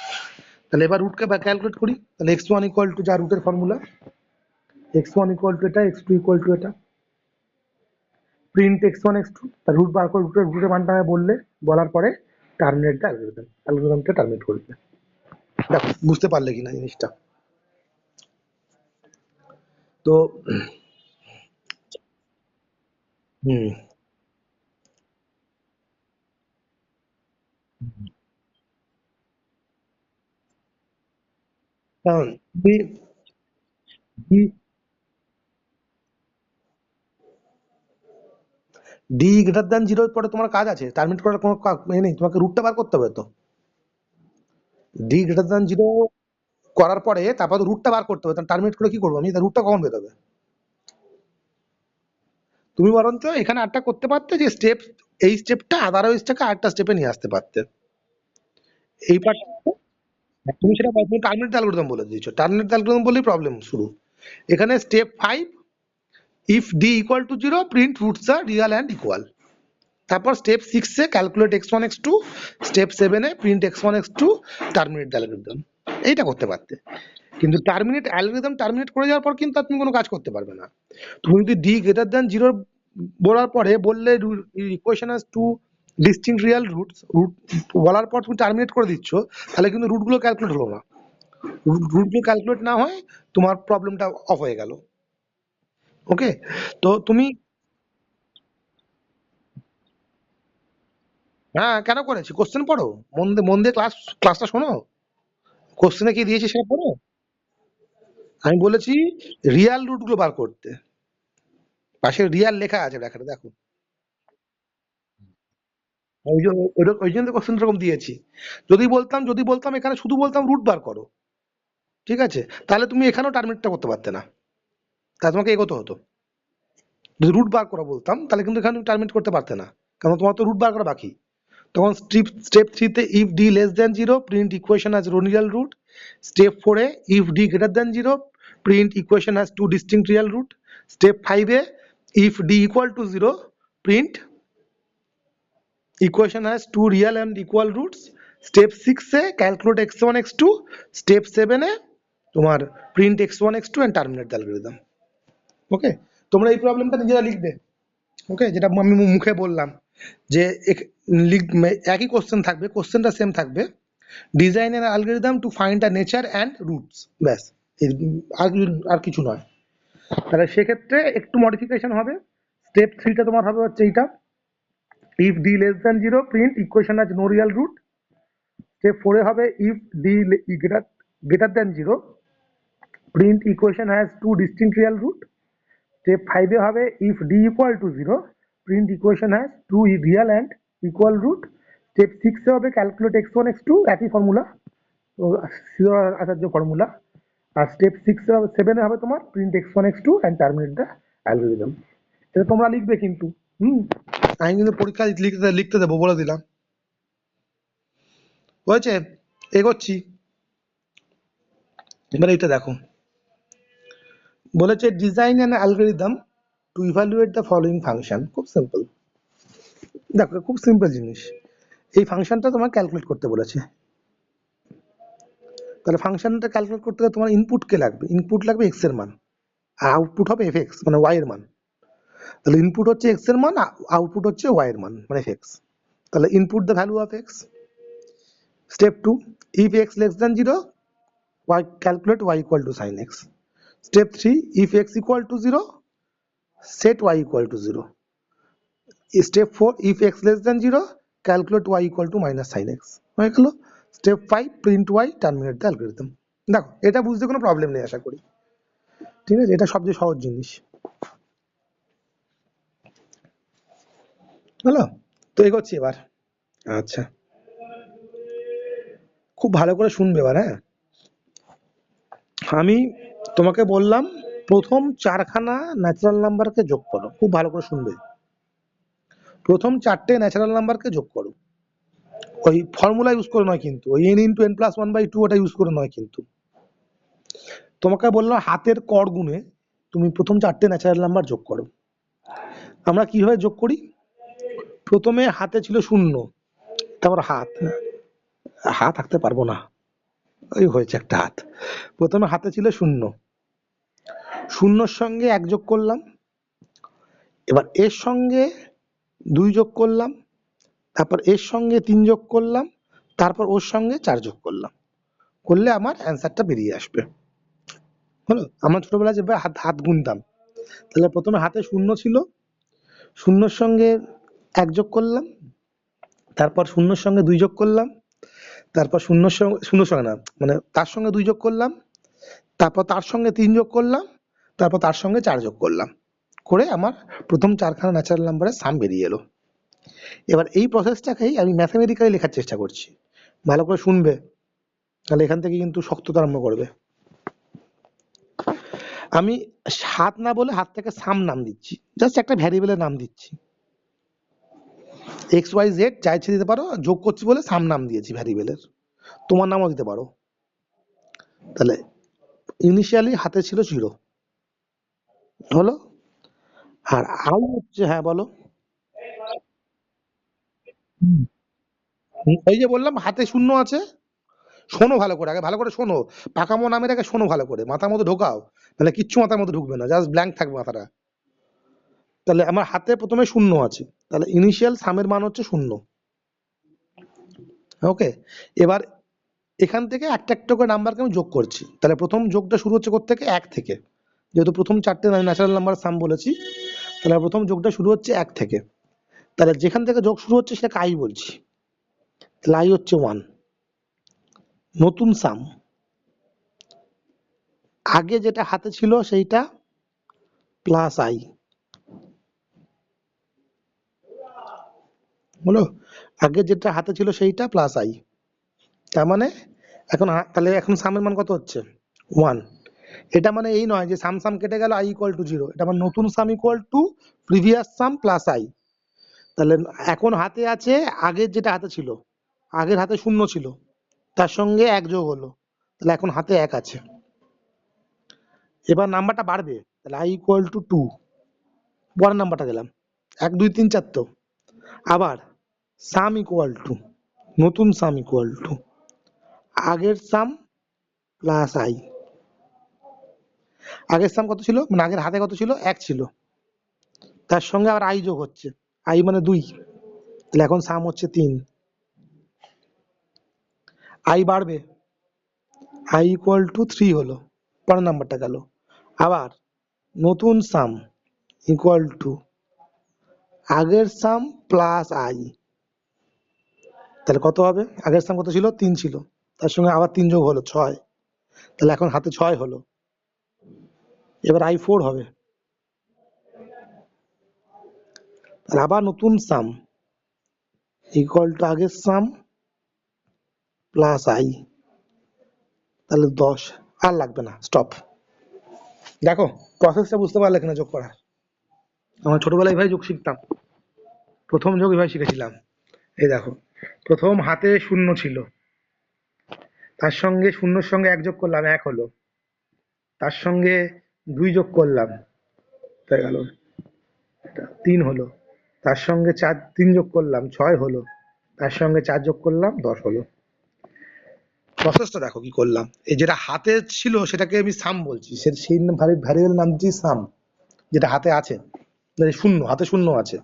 তাহলে এবার রুটকে ক্যালকুলেট করি। তাহলে এক্স ওয়ান ইকুয়াল টু যা রুটের formula, x one equal to এটা, এক্স টু ইকুয়াল টু এটা, print x one x two, তার রুট বার করে রুটের মানটা বললে, বলার পরে টার্মিনেট দ্য অ্যালগরিদম, অ্যালগরিদমটা টার্মিনেট করে দিবে। দেখো বুঝতে পারলে কিনা জিনিসটা। তো হুম, কারণ ডি গ্রেটার দ্যান জিরোর পরে তোমার কাজ আছে, টার্মিনেট করার কোনো নেই, তোমাকে রুটটা বার করতে হবে। তো ডি গ্রেটার দ্যান জিরো করার পরে তারপর তো রুটটা বার করতে হবে, টার্মিনেট করে কি করবো আমি, রুটটা কখন বেরোবে? তুমি বরঞ্চ এখানে আরেকটা করতে পারতে, যে স্টেপ, এই স্টেপটা আদারওয়াইজটাকে আরেকটা স্টেপে নিয়ে আসতে পারতে। এই পার্ট তুমি সেটা তুমি টার্মিনেট অ্যালগরিদম বলে দিয়েছো, টার্মিনেট অ্যালগরিদম বলেই প্রবলেম শুরু। এখানে step 5, if D equal to zero print roots are real and equal. তারপর স্টেপ 6 এ ক্যালকুলেট x1 x2, স্টেপ 7 এ print x1 x2, terminate algorithm. এইটা করতে পারতে। কিন্তু টার্মিনেট অ্যালগরিদম টার্মিনেট করে যাওয়ার পর কিন্তু আর তুমি কোনো কাজ করতে পারবে না। তুমি যদি ডি গ্রেটার দ্যান জিরো বলার পরে বললে equation has two distinct real roots, root বলার পর তুমি টার্মিনেট করে দিচ্ছ, তাহলে কিন্তু রুটগুলো ক্যালকুলেট হলো না। রুটগুলো ক্যালকুলেট না হয় তোমার প্রবলেমটা অফ হয়ে গেল। ওকে, তো তুমি, হ্যাঁ কেন করেছি, কোশ্চেন পড়ো, মন দিয়ে ক্লাসটা শোনো, কোশ্চেনে কি দিয়েছে সেটা পড়ো। আমি বলেছি রিয়াল রুট গুলো বার করতে, পাশে রিয়াল লেখা আছে দেখাটা দেখো। ওই জন্য কোশ্চেন এরকম দিয়েছি। যদি বলতাম এখানে শুধু বলতাম রুট বার করো, ঠিক আছে, তাহলে তুমি এখানেও টার্মিনেটটা করতে পারতে না, তাহলে তোমাকে এগোতে হতো। যদি রুট বার করা বলতাম তাহলে কিন্তু এখানে তুমি টার্মিনেট করতে পারতে না, কারণ তোমার তো রুট বার করা বাকি। তখন স্টেপ 3 তে if d less than zero print equation as real root. Step 4 এ if d greater than zero print equation as two distinct real root. Step 5 এ if D equal to zero print equation has two real and equal roots. Step 6 এ calculate x1 x2, step 7 এ তোমার print x1 x2 and terminate the algorithm। ওকে, তোমরা এই প্রবলেমটা নিজেরা লিখবে। ওকে, যেটা আমি মুখে বললাম, যে একই কোশ্চেন থাকবে, কোশ্চেনটা সেম থাকবে, ডিজাইন এর algorithm to find the nature and roots, ব্যাস। আর কিছু নয়। তাহলে সেক্ষেত্রে একটু মডিফিকেশন হবে। স্টেপ 3টা তোমার হবে হচ্ছে এইটা, if d less than 0 print equation has no real root। Step 4 এ হবে if d greater than 0 print equation has two distinct real root। Step 5 এ হবে if d equal to 0 print equation has two real and equal root। Step 6 এ হবে calculate x1 x2, একই ফর্মুলা, আচার্য ফর্মুলা। আর স্টেপ 7 এ হবে তোমার print x1 x2 and terminate the algorithm। এটা তোমরা লিখবে কিন্তু। হুম, আমি কিন্তু পরীক্ষা লিখতে লিখতে দেবো, বলে দিলাম। হয়েছে, এগোচ্ছি। এবার এটা দেখো, বলেছে design an algorithm two evaluate the following function. খুব সিম্পল, দেখো খুব সিম্পল জিনিস। এই ফাংশনটা তোমার ক্যালকুলেট করতে বলেছে। তাহলে ফাংশনটা ক্যালকুলেট করতে গেলে তোমার ইনপুট কে লাগবে? ইনপুট লাগবে এক্স এর মান, আর আউটপুট হবে এফ এক্স মানে ওয়াই এর মান। তাহলে ইনপুট হচ্ছে এক্স এর মান, আউটপুট হচ্ছে ওয়াই এর মান মানে এফ এক্স। তাহলে input the value of x. Step 2, if x less than 0, y calculate y equal to sin x. Step 3, if x equal to 0, set y equal to 0. Step 4, if x less than 0, calculate y equal to minus sin x. হয়ে গেল। Step 5, print y, terminate the algorithm. দেখো এটা বুঝতে কোনো প্রবলেম নেই আশা করি, ঠিক আছে? এটা সবচেয়ে সহজ জিনিস। হলো তো, এগোচ্ছি এবার। আচ্ছা, খুব ভালো করে শুনবে এবার। হ্যাঁ, আমি তোমাকে বললাম প্রথম চারখানা ন্যাচারাল নাম্বারকে যোগ করো। খুব ভালো করে শুনবে। প্রথম চারটে ন্যাচারাল নাম্বারকে যোগ করো। ওই ফর্মুলা ইউজ করে নয় কিন্তু, ওই n ইন্টু n প্লাস 1/2 ওটা ইউজ করে নয় কিন্তু। তোমাকে বললাম হাতের কর গুণে তুমি প্রথম চারটে ন্যাচারাল নাম্বার যোগ করো। আমরা কিভাবে যোগ করি? প্রথমে হাতে ছিল 0, তারপর হাত আঁকতে পারবো না, ওই হয়েছে একটা হাত। প্রথমে হাতে ছিল 0, 0-র সঙ্গে 1 যোগ করলাম, এবার এর সঙ্গে 2 যোগ করলাম, তারপর এর সঙ্গে 3 যোগ করলাম, তারপর ওর সঙ্গে 4 যোগ করলাম, করলে আমার অ্যান্সারটা বেরিয়ে আসবে। হলো? আমরা ছোটবেলায় যেভাবে হাত হাত গুনতাম, তাহলে প্রথমে হাতে 0 ছিল, 0-র সঙ্গে 1 যোগ করলাম, তারপর 0-র সঙ্গে 2 যোগ করলাম, তারপর 0-র সঙ্গে 0-র সঙ্গে না মানে তার সঙ্গে 2 যোগ করলাম, তারপর তার সঙ্গে 3 যোগ করলাম, তারপর তার সঙ্গে 4 যোগ করলাম, করে আমার প্রথম চারখানা ন্যাচারাল নাম্বারের সাম বেরিয়ে এলো। এবার এই প্রসেসটাকেই আমি ম্যাথমেটিক্যালি লেখার চেষ্টা করছি, ভালো করে শুনবে, তাহলে এখান থেকে কিন্তু শক্ততা আরম্ভ করবে। আমি হাত না বলে হাত থেকে সাম নাম দিচ্ছি, জাস্ট একটা ভ্যারিয়েবলের নাম দিচ্ছি। এক্স ওয়াই জেড যা ইচ্ছে দিতে পারো, যোগ করছি বলে সাম নাম দিয়েছি ভ্যারিয়েবলের, তোমার নামও দিতে পারো। তাহলে ইনিশিয়ালি হাতে ছিল 0, হলো। আর আই হচ্ছে, হ্যাঁ বলো। ওই যে বললাম হাতে 0 আছে, শোনো ভালো করে, আগে ভালো করে শোনো, পাকামো নামের আগে শোনো ভালো করে, মাথার মধ্যে ঢোকাও, তাহলে কিচ্ছু মাথার মধ্যে ঢুকবে না, জাস্ট ব্ল্যাঙ্ক থাকবে মাথাটা। তাহলে আমার হাতে প্রথমে 0 আছে, তাহলে ইনিশিয়াল সামের মান হচ্ছে 0। ওকে, এবার এখান থেকে একটা একটা করে নাম্বারকে আমি যোগ করছি। তাহলে প্রথম যোগটা শুরু হচ্ছে কোত্থেকে? 1 থেকে, যেহেতু প্রথম চারটে ন্যাচারাল নাম্বার সাম বলেছি, তাহলে প্রথম যোগটা শুরু হচ্ছে 1 থেকে। তাহলে যেখান থেকে যোগ শুরু হচ্ছে সেটাকে আই বলছি, তাহলে আই হচ্ছে 1। নতুন সাম, আগে যেটা হাতে ছিল সেইটা প্লাস আই, হলো। আগে যেটা হাতে ছিল সেইটা প্লাস আই, তার মানে এখন তাহলে এখন সামের মান কত হচ্ছে? 1। এটা মানে এই নয় যে সাম সাম কেটে গেল আই ইকুয়াল টু 0, এটা আমার নতুন সাম equal two previous some plus I. তাহলে এখন হাতে আছে আগের যেটা হাতে ছিল, আগের হাতে 0 ছিল, তার সঙ্গে 1 যোগ হলো, তাহলে এখন হাতে 1 আছে। এবার নাম্বারটা বাড়বে, তাহলে আই ইকুয়াল টু 2, পরের নাম্বারটা গেলাম 1 2 3 4 তো। আবার সাম ইকুয়াল টু, নতুন সাম ইকুয়াল টু আগের সাম প্লাস আই। আগের সাম কত ছিল, মানে আগের হাতে কত ছিল? 1 ছিল, তার সঙ্গে আবার আই যোগ হচ্ছে, আই মানে 2, তাহলে এখন সাম হচ্ছে 3। আই বাড়বে, আই ইকুয়াল টু 3 হলো, পরের নাম্বারটা গেল। আবার নতুন সাম ইকুয়াল টু আগের সাম প্লাস আই, তাহলে কত হবে? আগের সাম কত ছিল? 3 ছিল, তার সঙ্গে আবার 3 যোগ হলো 6, তাহলে এখন হাতে 6 হলো। এবার i4 হবে, তাহলে আবার নতুন সাম ইকুয়াল টু আগের সাম প্লাস আই, তাহলে 10। আর লাগবে না, স্টপ। দেখো প্রসেসটা বুঝতে পারলে কিনা যোগ করার? আমার ছোটবেলায় ভাই যোগ শিখতাম, প্রথম যোগ এভাবে শিখেছিলাম। এই দেখো, প্রথম হাতে শূন্য ছিল, তার সঙ্গে শূন্যর সঙ্গে এক যোগ করলাম, এক হলো। তার সঙ্গে দুই যোগ করলাম, হয়ে গেল, তিন হলো। তার সঙ্গে চার, তিন যোগ করলাম, ছয় হলো। তার সঙ্গে চার যোগ করলাম, 10 হলো। প্রসেসটা দেখো কি করলাম। এই যেটা হাতে ছিল সেটাকে আমি সাম বলছি, সেই ভ্যারিয়েবল নাম দিচ্ছি সাম, যেটা হাতে আছে, মানে শূন্য, হাতে শূন্য আছে।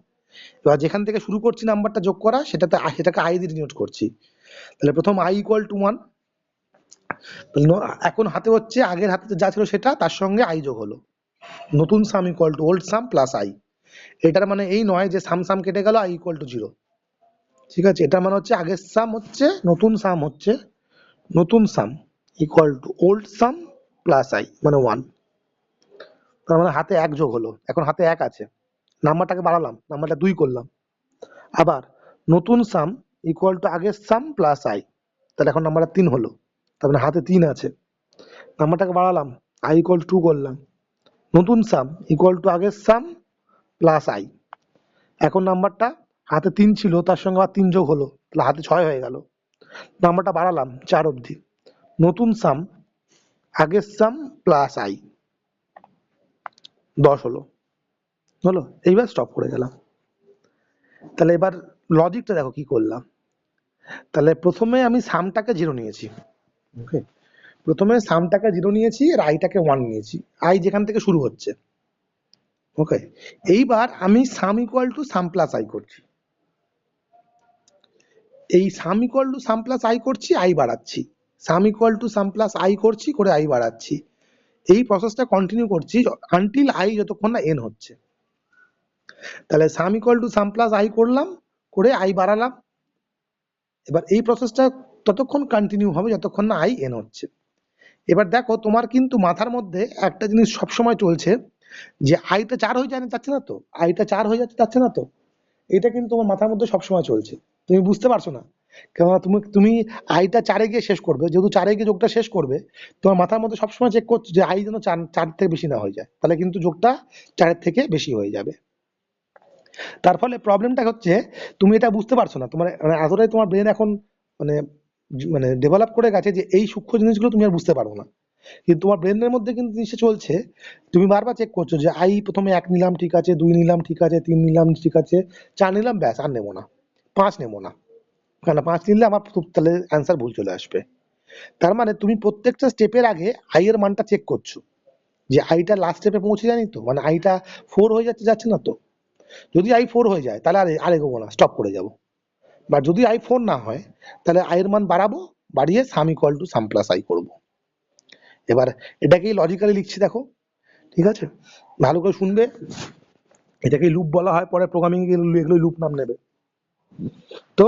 এবার যেখান থেকে শুরু করছি নাম্বারটা যোগ করা, সেটাকে আই দিয়ে ডিনোট করছি। তাহলে প্রথম আই ইকুয়াল টু 1, এখন হাতে হচ্ছে আগের হাতে যা ছিল সেটা, তার সঙ্গে আই যোগ হলো, নতুন সাম equal two old some plus I. এটার মানে এই নয় যে সাম সাম কেটে গেল, আই ইকুয়াল টু 0। ঠিক আছে, এটা মানে হচ্ছে আগের সাম হচ্ছে নতুন সাম হচ্ছে, নতুন সাম equal two old some plus I মানে 1। তার মানে হাতে এক যোগ হলো, এখন হাতে এক আছে, নাম্বারটাকে বাড়ালাম, নাম্বারটা 2 করলাম। আবার নতুন সাম ইকুয়াল টু আগের সাম প্লাস আই, তাহলে এখন নাম্বারটা 3 হলো। তার মানে হাতে 3 আছে, নাম্বারটাকে বাড়ালাম, আই ইকুয়াল টু 2 করলাম, নতুন সাম ইকুয়াল টু আগের সাম প্লাস আই। এখন নাম্বারটা হাতে 3 ছিল, তার সঙ্গে আবার 3 যোগ হলো, তাহলে হাতে 6 হয়ে গেল। নাম্বারটা বাড়ালাম 4 অবধি, নতুন সাম আগের সাম প্লাস আই, 10 হলো। হলো, এইবার স্টপ করে গেলাম। তাহলে এবার লজিকটা দেখো কি করলাম। তাহলে প্রথমে আমি সামটাকে 0 নিয়েছি, ওকে, প্রথমে সামটাকে 0 নিয়েছি আর আইটাকে 1 নিয়েছি, আই যেখান থেকে শুরু হচ্ছে। ওকে, এইবার আমি sum equal to sum plus I করছি, এই sum equal to sum plus I করছি, আই বাড়াচ্ছি, sum equal to sum plus I করছি, করে আই বাড়াচ্ছি। এই প্রসেসটা কন্টিনিউ করছি আনটিল আই যতক্ষণ না এন হচ্ছে। তাহলে সাম equal to sum plus I করলাম, করে আই বাড়ালাম। এবার এই প্রসেসটা ততক্ষণ কন্টিনিউ হবে যতক্ষণ না আই এন হচ্ছে। এবার দেখো তোমার কিন্তু মাথার মধ্যে একটা জিনিস সবসময় চলছে, যে আইটা 4 হয়ে যায় না, যাচ্ছে না তো, আইটা 4 হয়ে যাচ্ছে না তো, এটা কিন্তু তোমার মাথার মধ্যে সবসময় চলছে, তুমি বুঝতে পারছো না। কেননা তুমি তুমি আইটা 4-এ গিয়ে শেষ করবে, যেহেতু 4-এ গিয়ে যোগটা শেষ করবে, তোমার মাথার মধ্যে সবসময় চেক করছো যে আই যেন 4 থেকে বেশি না হয়ে যায়, তাহলে কিন্তু যোগটা 4-এর থেকে বেশি হয়ে যাবে। তার ফলে প্রবলেমটা হচ্ছে তুমি এটা বুঝতে পারছো না, তোমার মানে এতটাই তোমার ব্রেন এখন মানে মানে ডেভেলপ করে গেছে যে এই সূক্ষ্ম জিনিসগুলো তুমি আর বুঝতে পারো না। কিন্তু তোমার ব্রেনের মধ্যে কিন্তু জিনিসটা চলছে, তুমি বারবার চেক করছো যে আই প্রথমে 1 নিলাম ঠিক আছে, 2 নিলাম ঠিক আছে, 3 নিলাম ঠিক আছে, 4 নিলাম, ব্যাস আর নেবো না, 5 নেবো না, কেন 5 নিলে আমার তাহলে অ্যান্সার ভুল চলে আসবে। তার মানে তুমি প্রত্যেকটা স্টেপের আগে আই এর মানটা চেক করছো, যে আইটা লাস্ট স্টেপে পৌঁছে যায়নি তো, মানে আইটা 4 হয়ে যাচ্ছে না তো। যদি আই 4 হয়ে যায় তাহলে আর এগোবো না, স্টপ করে যাবো। বা যদি আই 4 না হয়, তাহলে আই এর মান বাড়াবো, বাড়িয়ে সাম equal to sum plus I করবো। এবার এটাকেই লজিক্যালি লিখছি দেখো, ঠিক আছে, ভালো করে শুনবে। এটাকে লুপ বলা হয়, পরে প্রোগ্রামিং এগুলো লুপ নাম নেবে। তো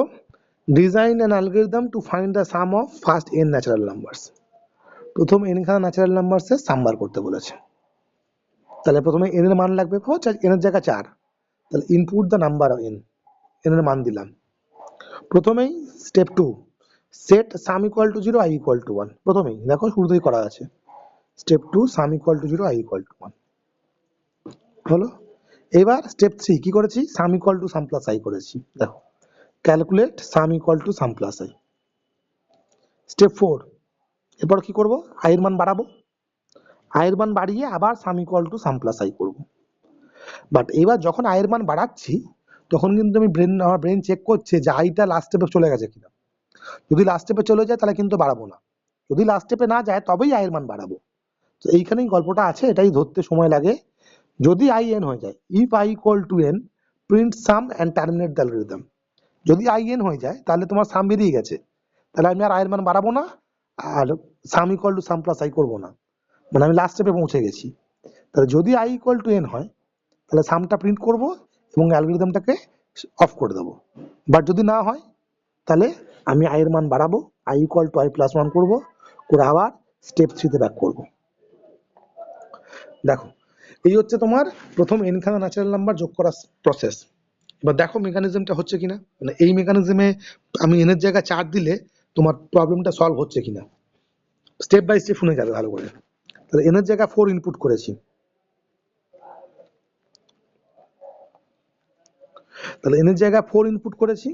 design an algorithm to find the some of first n natural numbers. প্রথম n খানা ন্যাচারাল নাম্বারসের সাম বার করতে বলেছে। তাহলে প্রথমে n এর মান লাগবে, n এর জায়গা 4, তাহলে input the number n, n এর মান দিলাম। প্রথমেই step 2, set some equal two 0, I equal to 1। প্রথমেই দেখো শুরুতেই করা আছে, step 2 some equal two 0, I equal to 1 হলো। এবার স্টেপ 3 কি করেছি, সাম equal to sum plus I করেছি, দেখো calculate some equal to sum plus I. Step 4, এরপর কি করব, আই এর মান বাড়াবো, আই এর মান বাড়িয়ে আবার সাম equal to sum plus I করব। বাট এবার যখন আই এর মান বাড়াচ্ছি, তখন কিন্তু আমার ব্রেন চেক করছে যে আইটা লাস্ট স্টেপে চলে গেছে কিনা। যদি লাস্ট স্টেপে চলে যায় তাহলে কিন্তু বাড়াবো না, যদি লাস্ট স্টেপে না যায় তবেই আই এর মান বাড়াবো। তো এইখানেই গল্পটা আছে, এটাই ধরতে সময় লাগে। যদি আই এন হয়ে যায়, if I equal to N, print some and terminate the algorithm. যদি আই এন হয়ে যায় তাহলে তোমার সাম বেরিয়ে গেছে, তাহলে আমি আর আই এর মান বাড়াবো না, আর sum equal to sum plus I করবো না, মানে আমি লাস্ট স্টেপে পৌঁছে গেছি। তাহলে যদি আই ইকুয়াল টু এন হয়, তাহলে সামটা প্রিন্ট করব এবং অ্যালগরিদমটাকে অফ করে দেবো। বাট যদি না হয়, তাহলে আমি আই এর মান বাড়াবো, I equal to I plus 1 করবো, করে আবার স্টেপ 3 তে ব্যাক করবো। দেখো এই হচ্ছে তোমার প্রথম n খানা ন্যাচারাল নাম্বার যোগ করার প্রসেস। এবার দেখো মেকানিজমটা হচ্ছে কিনা, মানে এই মেকানিজমে আমি n এর জায়গায় 4 দিলে তোমার প্রবলেমটা সলভ হচ্ছে কিনা, স্টেপ বাই স্টেপ শুনে যাবে ভালো করে। তাহলে n এর জায়গায় 4 ইনপুট করেছি, তাহলে n এর জায়গায় 4 ইনপুট করেছি,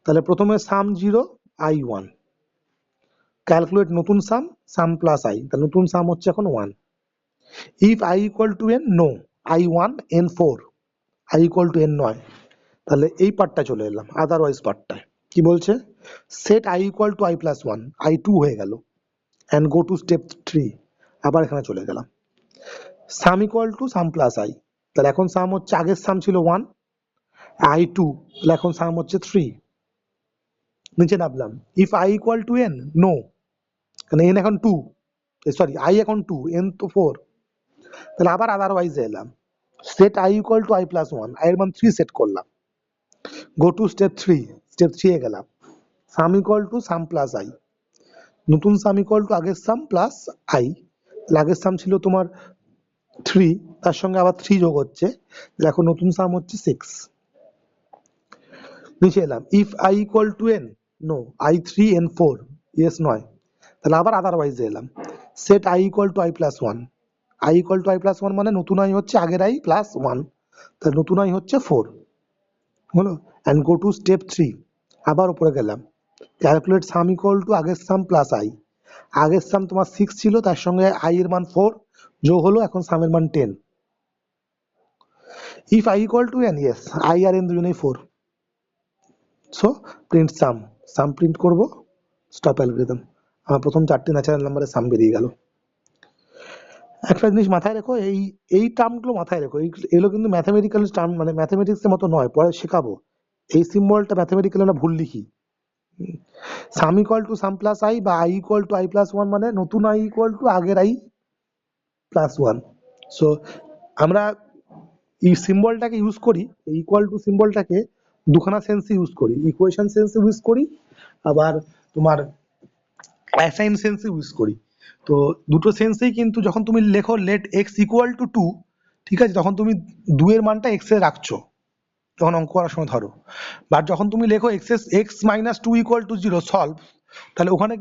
তাহলে প্রথমে সাম 0 i 1, ক্যালকুলেট নতুন সাম, সাম প্লাস i, তাহলে নতুন সাম হচ্ছে এখন 1। If i equal to n, no, i 1 n 4, i equal to n নয়, তাহলে এই পার্টটা চলে এলাম, আদারওয়াইজ পার্টটায় কি বলছে, set i equal to i plus 1, i 2 হয়ে গেল, and go to step 3, আবার এখানে চলে গেলাম, সাম equal to sum plus i, তাহলে এখন সাম হচ্ছে, আগের সাম ছিল 1, i 2, তাহলে এখন সাম হচ্ছে 3, নিচে নামলাম, if i equal to n, no, কারণ n এখন 2, সরি i এখন 2, n তো 4, তাহলে আবার আদারওয়াইজ এলাম, set i equal to i plus 1, i এর মান 3 সেট করলাম, গো টু স্টেপ 3, স্টেপ 3 এ গেলাম, সাম equal to sum plus i, নতুন সাম ইকুয়াল টু আগের সাম প্লাস i, আগের সাম ছিল তোমার 3, তার সঙ্গে আবার 3 যোগ হচ্ছে, দেখো নতুন সাম হচ্ছে 6, নিচে এলাম, if i equal to n, no, i 3 n 4, yes নয়, তাহলে আবার আদারওয়াইজ এলাম, set i equal to i plus 1, i equal to i plus 1 মানে নতুন i হচ্ছে আগের i প্লাস 1, তাহলে নতুন i হচ্ছে 4 হলো, অ্যান্ড গো টু স্টেপ 3, আবার উপরে গেলাম, ক্যালকুলেট সাম ইকুয়াল টু আগের সাম প্লাস i, আগের সাম তোমার 6 ছিল, তার সঙ্গে i এর মান 4 যোগ হলো, এখন সামের মান 10, if i equal to n, yes, i আর n দুজনেই 4, সো প্রিন্ট সাম, সাম প্রিন্ট করব, স্টপ অ্যালগরিদম, আমার প্রথম 4টি ন্যাচারাল নাম্বারের সাম বেরিয়ে গেল। একটা জিনিস মাথায় রেখো, এই টার্মগুলো মাথায় রেখো, এগুলো কিন্তু ম্যাথামেটিক্যাল টার্ম, মানে ম্যাথামেটিক্সের মতো নয়, পরে শেখাবো, এই সিম্বলটা ম্যাথামেটিক্যাল আমরা ভুল লিখি, সাম equal to sum plus i বা i equal to i plus 1 মানে নতুন i ইকুয়াল টু আগের i প্লাস 1, সো আমরা এই সিম্বলটাকে ইউজ করি, ইকুয়াল টু সিম্বলটাকে দুখানা সেন্সে ইউজ করি, ইকুয়েশন সেন্সে ইউজ করি, আবার তোমার অ্যাসাইন সেন্সে ইউজ করি, তো দুটো সেন্সেই কিন্তু যখন তুমি লেখো লেট x ইকুয়াল টু 2, ঠিক আছে, তখন তুমি 2 এর মানটা x এ রাখছো, যখন অঙ্ক করার সময় ধরো, বাট যখন তুমি লেখো x minus 2 equal to 0 solve, তাহলে ওখানে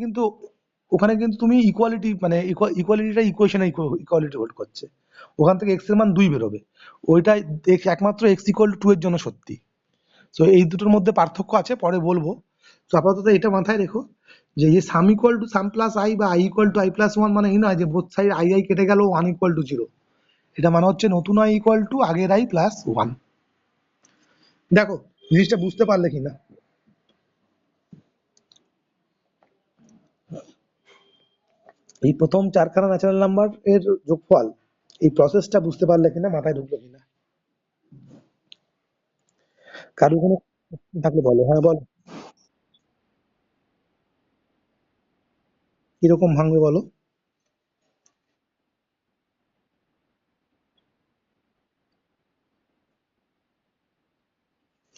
কিন্তু তুমি ইকুয়ালিটি, মানে ইকুয়ালিটিটা ইকুয়েশনে ইকুয়ালিটি হোল্ড করছে, ওখান থেকে x এর মান 2 বেরোবে, ওইটা একমাত্র x ইকুয়াল টু 2 এর জন্য সত্যি, তো এই দুটোর মধ্যে পার্থক্য আছে, পরে বলবো, তো আপাতত এটা মাথায় রেখো, যে এই sum equal to sum plus i বা i equal to i plus 1 মানে এই নয় যে বোথ সাইড i কেটে গেল 1 ইকুয়াল টু 0, এটা মানে হচ্ছে নতুন i ইকুয়াল টু আগের i প্লাস 1। দেখো জিনিসটা বুঝতে পারলে কিনা, এই প্রথম 4খানা ন্যাচারাল নাম্বার এর যোগফল, এই প্রসেসটা বুঝতে পারলে কিনা, মাথায় ঢুকলো কিনা, কারো কোনো থাকলে বলো, হ্যাঁ বলো, কিরকম ভাঙবে বলো,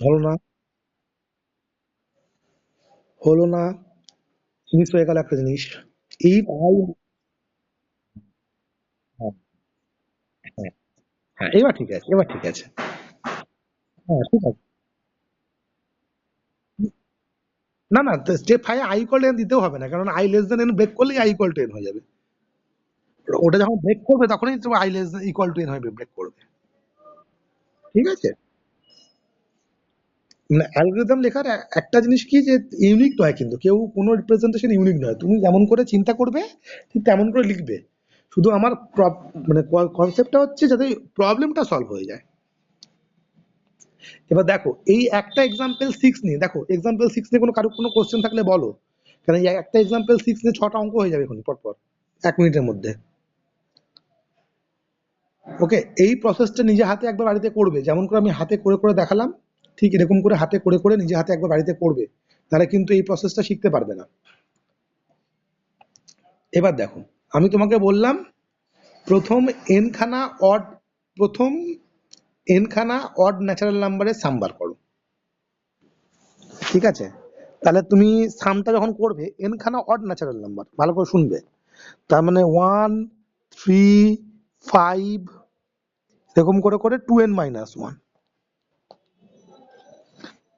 হলো না, হলো না, মিস হয়ে গেল একটা জিনিস, এই হ্যাঁ, হ্যাঁ, হ্যাঁ, এবার ঠিক আছে, এবার ঠিক আছে, হ্যাঁ ঠিক আছে, না না, step 5 i equal to n দিতেও হবে না, কারণ i less than n break করলেই i ইকুয়াল টু n হয়ে যাবে, ওটা যখন ব্রেক করবে তখনই তোমার i less than equal to n হয়ে ব্রেক করবে, ঠিক আছে, মানে অ্যালগরিদম লেখার একটা জিনিস কি, যে ইউনিক নয়, কিন্তু কেউ কোনো রিপ্রেজেন্টেশন ইউনিক নয়, তুমি যেমন করে চিন্তা করবে ঠিক তেমন করে লিখবে, শুধু আমার মানে কনসেপ্টটা হচ্ছে যাতে প্রবলেমটা সলভ হয়ে যায়। এবার দেখো এই একটা এক্সাম্পল 6 নিয়ে, দেখো এক্সাম্পল 6 নিয়ে কারো কোনো কোশ্চেন থাকলে বলো, কারণ এই একটা এক্সাম্পল 6 নিয়ে 6টা অঙ্ক হয়ে যাবে এখন পরপর 1 মিনিটের মধ্যে, ওকে, এই প্রসেসটা নিজে হাতে একবার বাড়িতে করবে, যেমন করে আমি হাতে করে করে দেখালাম, ঠিক এরকম করে হাতে করে করে নিজে হাতে একবার বাড়িতে করবে, তাহলে কিন্তু এই প্রসেসটা শিখতে পারবে না। এবার দেখো আমি তোমাকে বললাম প্রথম প্রথম n খানা অড ন্যাচারাল নাম্বারের সাম বার করো, ঠিক আছে, তাহলে তুমি সামটা যখন করবে n খানা অড ন্যাচারাল নাম্বার, ভালো করে শুনবে, তার মানে 1 3 5 এরকম করে করে 2n মাইনাস 1,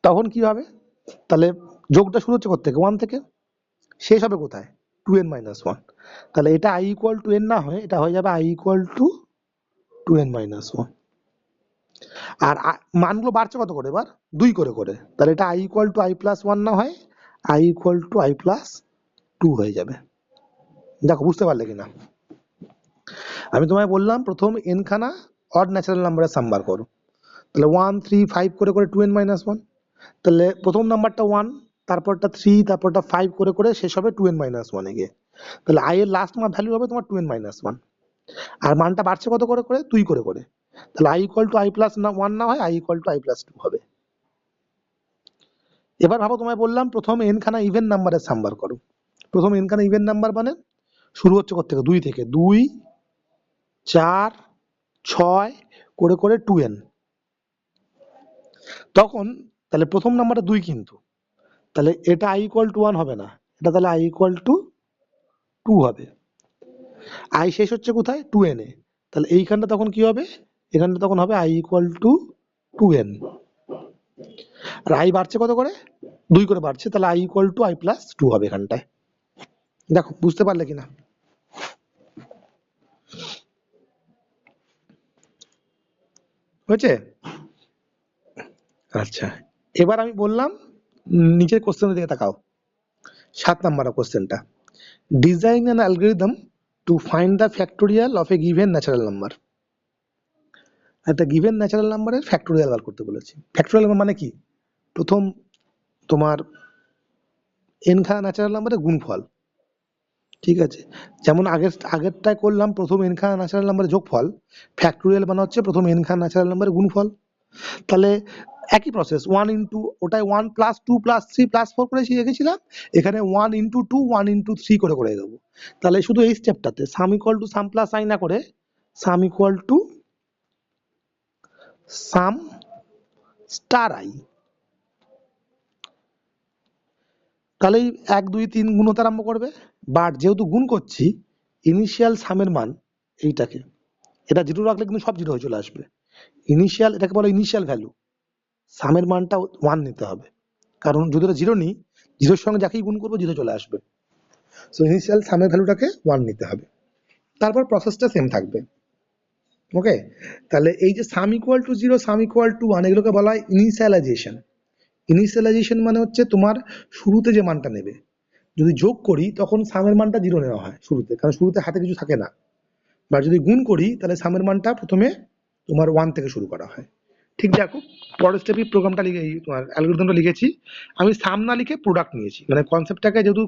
তখন কি হবে, তাহলে যোগটা শুরু হচ্ছে কোত্থেকে 1 থেকে, শেষ হবে কোথায় 2n মাইনাস 1, তাহলে এটা i ইকুয়াল টু n না হয়ে এটা হয়ে যাবে i equal to 2n minus 1, আর মানগুলো বাড়ছে কত করে এবার 2 করে করে, তাহলে এটা i equal to i plus 1 না হয় i equal to i plus 2 হয়ে যাবে। দেখো বুঝতে পারলে কিনা? আমি তোমায় বললাম প্রথম n খানা অড ন্যাচারাল নাম্বারের সাম বার করো, তাহলে 1 3 5 করে করে 2n মাইনাস 1, তাহলে প্রথম নাম্বারটা 1, তারপরটা 3, তারপরটা 5 করে করে শেষ হবে 2n মাইনাস 1 এ গিয়ে, তাহলে i এর লাস্ট ভ্যালু হবে তোমার 2n মাইনাস 1, আর মানটা বাড়ছে কত করে করে 2 করে করে, তাহলে i equal to i plus 1 না হয় i equal to i plus 2 হবে। এবার ভাবো তোমায় বললাম প্রথম n খানা ইভেন নাম্বারের সাম বার করো, প্রথম n খানা ইভেন নাম্বার মানে শুরু হচ্ছে কোথা থেকে 2 4 6 করে করে 2n, তখন তাহলে প্রথম নাম্বারটা 2 কিন্তু, তাহলে এটা i ইকুয়াল টু 1 হবে না, এটা তাহলে i ইকুয়াল টু 2 হবে। i শেষ হচ্ছে কোথায় 2n এ, তাহলে এইখানটা তখন কি হবে, এখানটা তখন হবে i ইকুয়াল টু 2n, আর i বাড়ছে কত করে 2 করে বাড়ছে, তাহলে i equal to i plus 2 হবে এখানটায়। দেখো বুঝতে পারলে কিনা? হয়েছে? আচ্ছা, এবার আমি বললাম নিচের কোশ্চেনের দিকে তাকাও, 7 নাম্বার কোশ্চেনটা, design an algorithm to find the factorial of a given natural number. একটা গিভেন ন্যাচারাল নাম্বারের ফ্যাক্টোরিয়াল বার করতে বলেছি। ফ্যাক্টোরিয়াল মানে কি, প্রথম তোমার n খানা ন্যাচারাল নাম্বারের গুণফল, ঠিক আছে, যেমন আগেরটায় করলাম প্রথম n খানা ন্যাচারাল নাম্বারের যোগফল, ফ্যাক্টোরিয়াল মানে হচ্ছে প্রথম n খানা ন্যাচারাল নাম্বারের গুণফল। তাহলে একই প্রসেস, 1 ইন্টু ওটাই 1 প্লাস 2 প্লাস 3 প্লাস 4 করে রেখেছিলাম, এখানে 1 ইন্টু 2 1 ইন্টু 3 করে করে দেবো। তাহলে শুধু এই স্টেপটাতে sum equal to sum plus I না করে sum equal to sum star I, তাহলে 1 2 3 গুণ হতে আরম্ভ করবে, বাট যেহেতু গুণ করছি ইনিশিয়াল সামের মান এইটাকে, এটা 0 রাখলে কিন্তু সব 0 হয়ে চলে আসবে, ইনিশিয়াল এটাকে বলে ইনিশিয়াল ভ্যালু, সামের মানটা 1 নিতে হবে, কারণ যদি এটা 0 নিই 0 এর সঙ্গে যাকেই গুণ করবো 0 চলে আসবে, সো ইনিশিয়াল সামের ভ্যালুটাকে 1 নিতে হবে, তারপর প্রসেসটা সেম থাকবে। ওকে, তাহলে এই যে সাম ইকুয়াল টু 0 সাম ইকুয়াল টু 1 এগুলোকে বলা হয় ইনিশিয়ালাইজেশন। ইনিশিয়ালাইজেশন মানে হচ্ছে তোমার শুরুতে যে মানটা নেবে, যদি যোগ করি তখন সামের মানটা 0 নেওয়া হয় শুরুতে, কারণ শুরুতে হাতে কিছু থাকে না, বা যদি গুণ করি তাহলে সামের মানটা প্রথমে তোমার 1 থেকে শুরু করা হয়। ঠিক দেখো পরের স্টেপে প্রোগ্রামটা লিখে তোমার অ্যালগরিদমটা লিখেছি, আমি সাম না লিখে প্রোডাক্ট নিয়েছি, মানে কনসেপ্টটাকে যেহেতু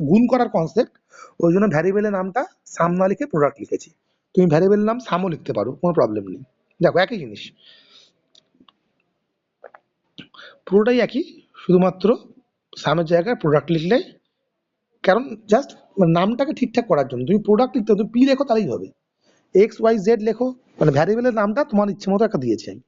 গুণ করার কনসেপ্ট ওই জন্য ভ্যারিয়েবলের নামটা সাম না লিখে প্রোডাক্ট লিখেছি, তুমি ভ্যারিয়েবল নাম সামও লিখতে পারো, কোনো প্রবলেম নেই। দেখো একই জিনিস, পুরোটাই একই, শুধুমাত্র সামের জায়গায় প্রোডাক্ট লিখলে, কারণ জাস্ট নামটাকে ঠিকঠাক করার জন্য, তুমি প্রোডাক্ট লিখতে তুমি পি লেখো তাহলেই হবে, এক্স ওয়াই জেড লেখো, মানে ভ্যারিয়েবলের নামটা তোমার ইচ্ছে মতো একটা দিয়েছি আমি,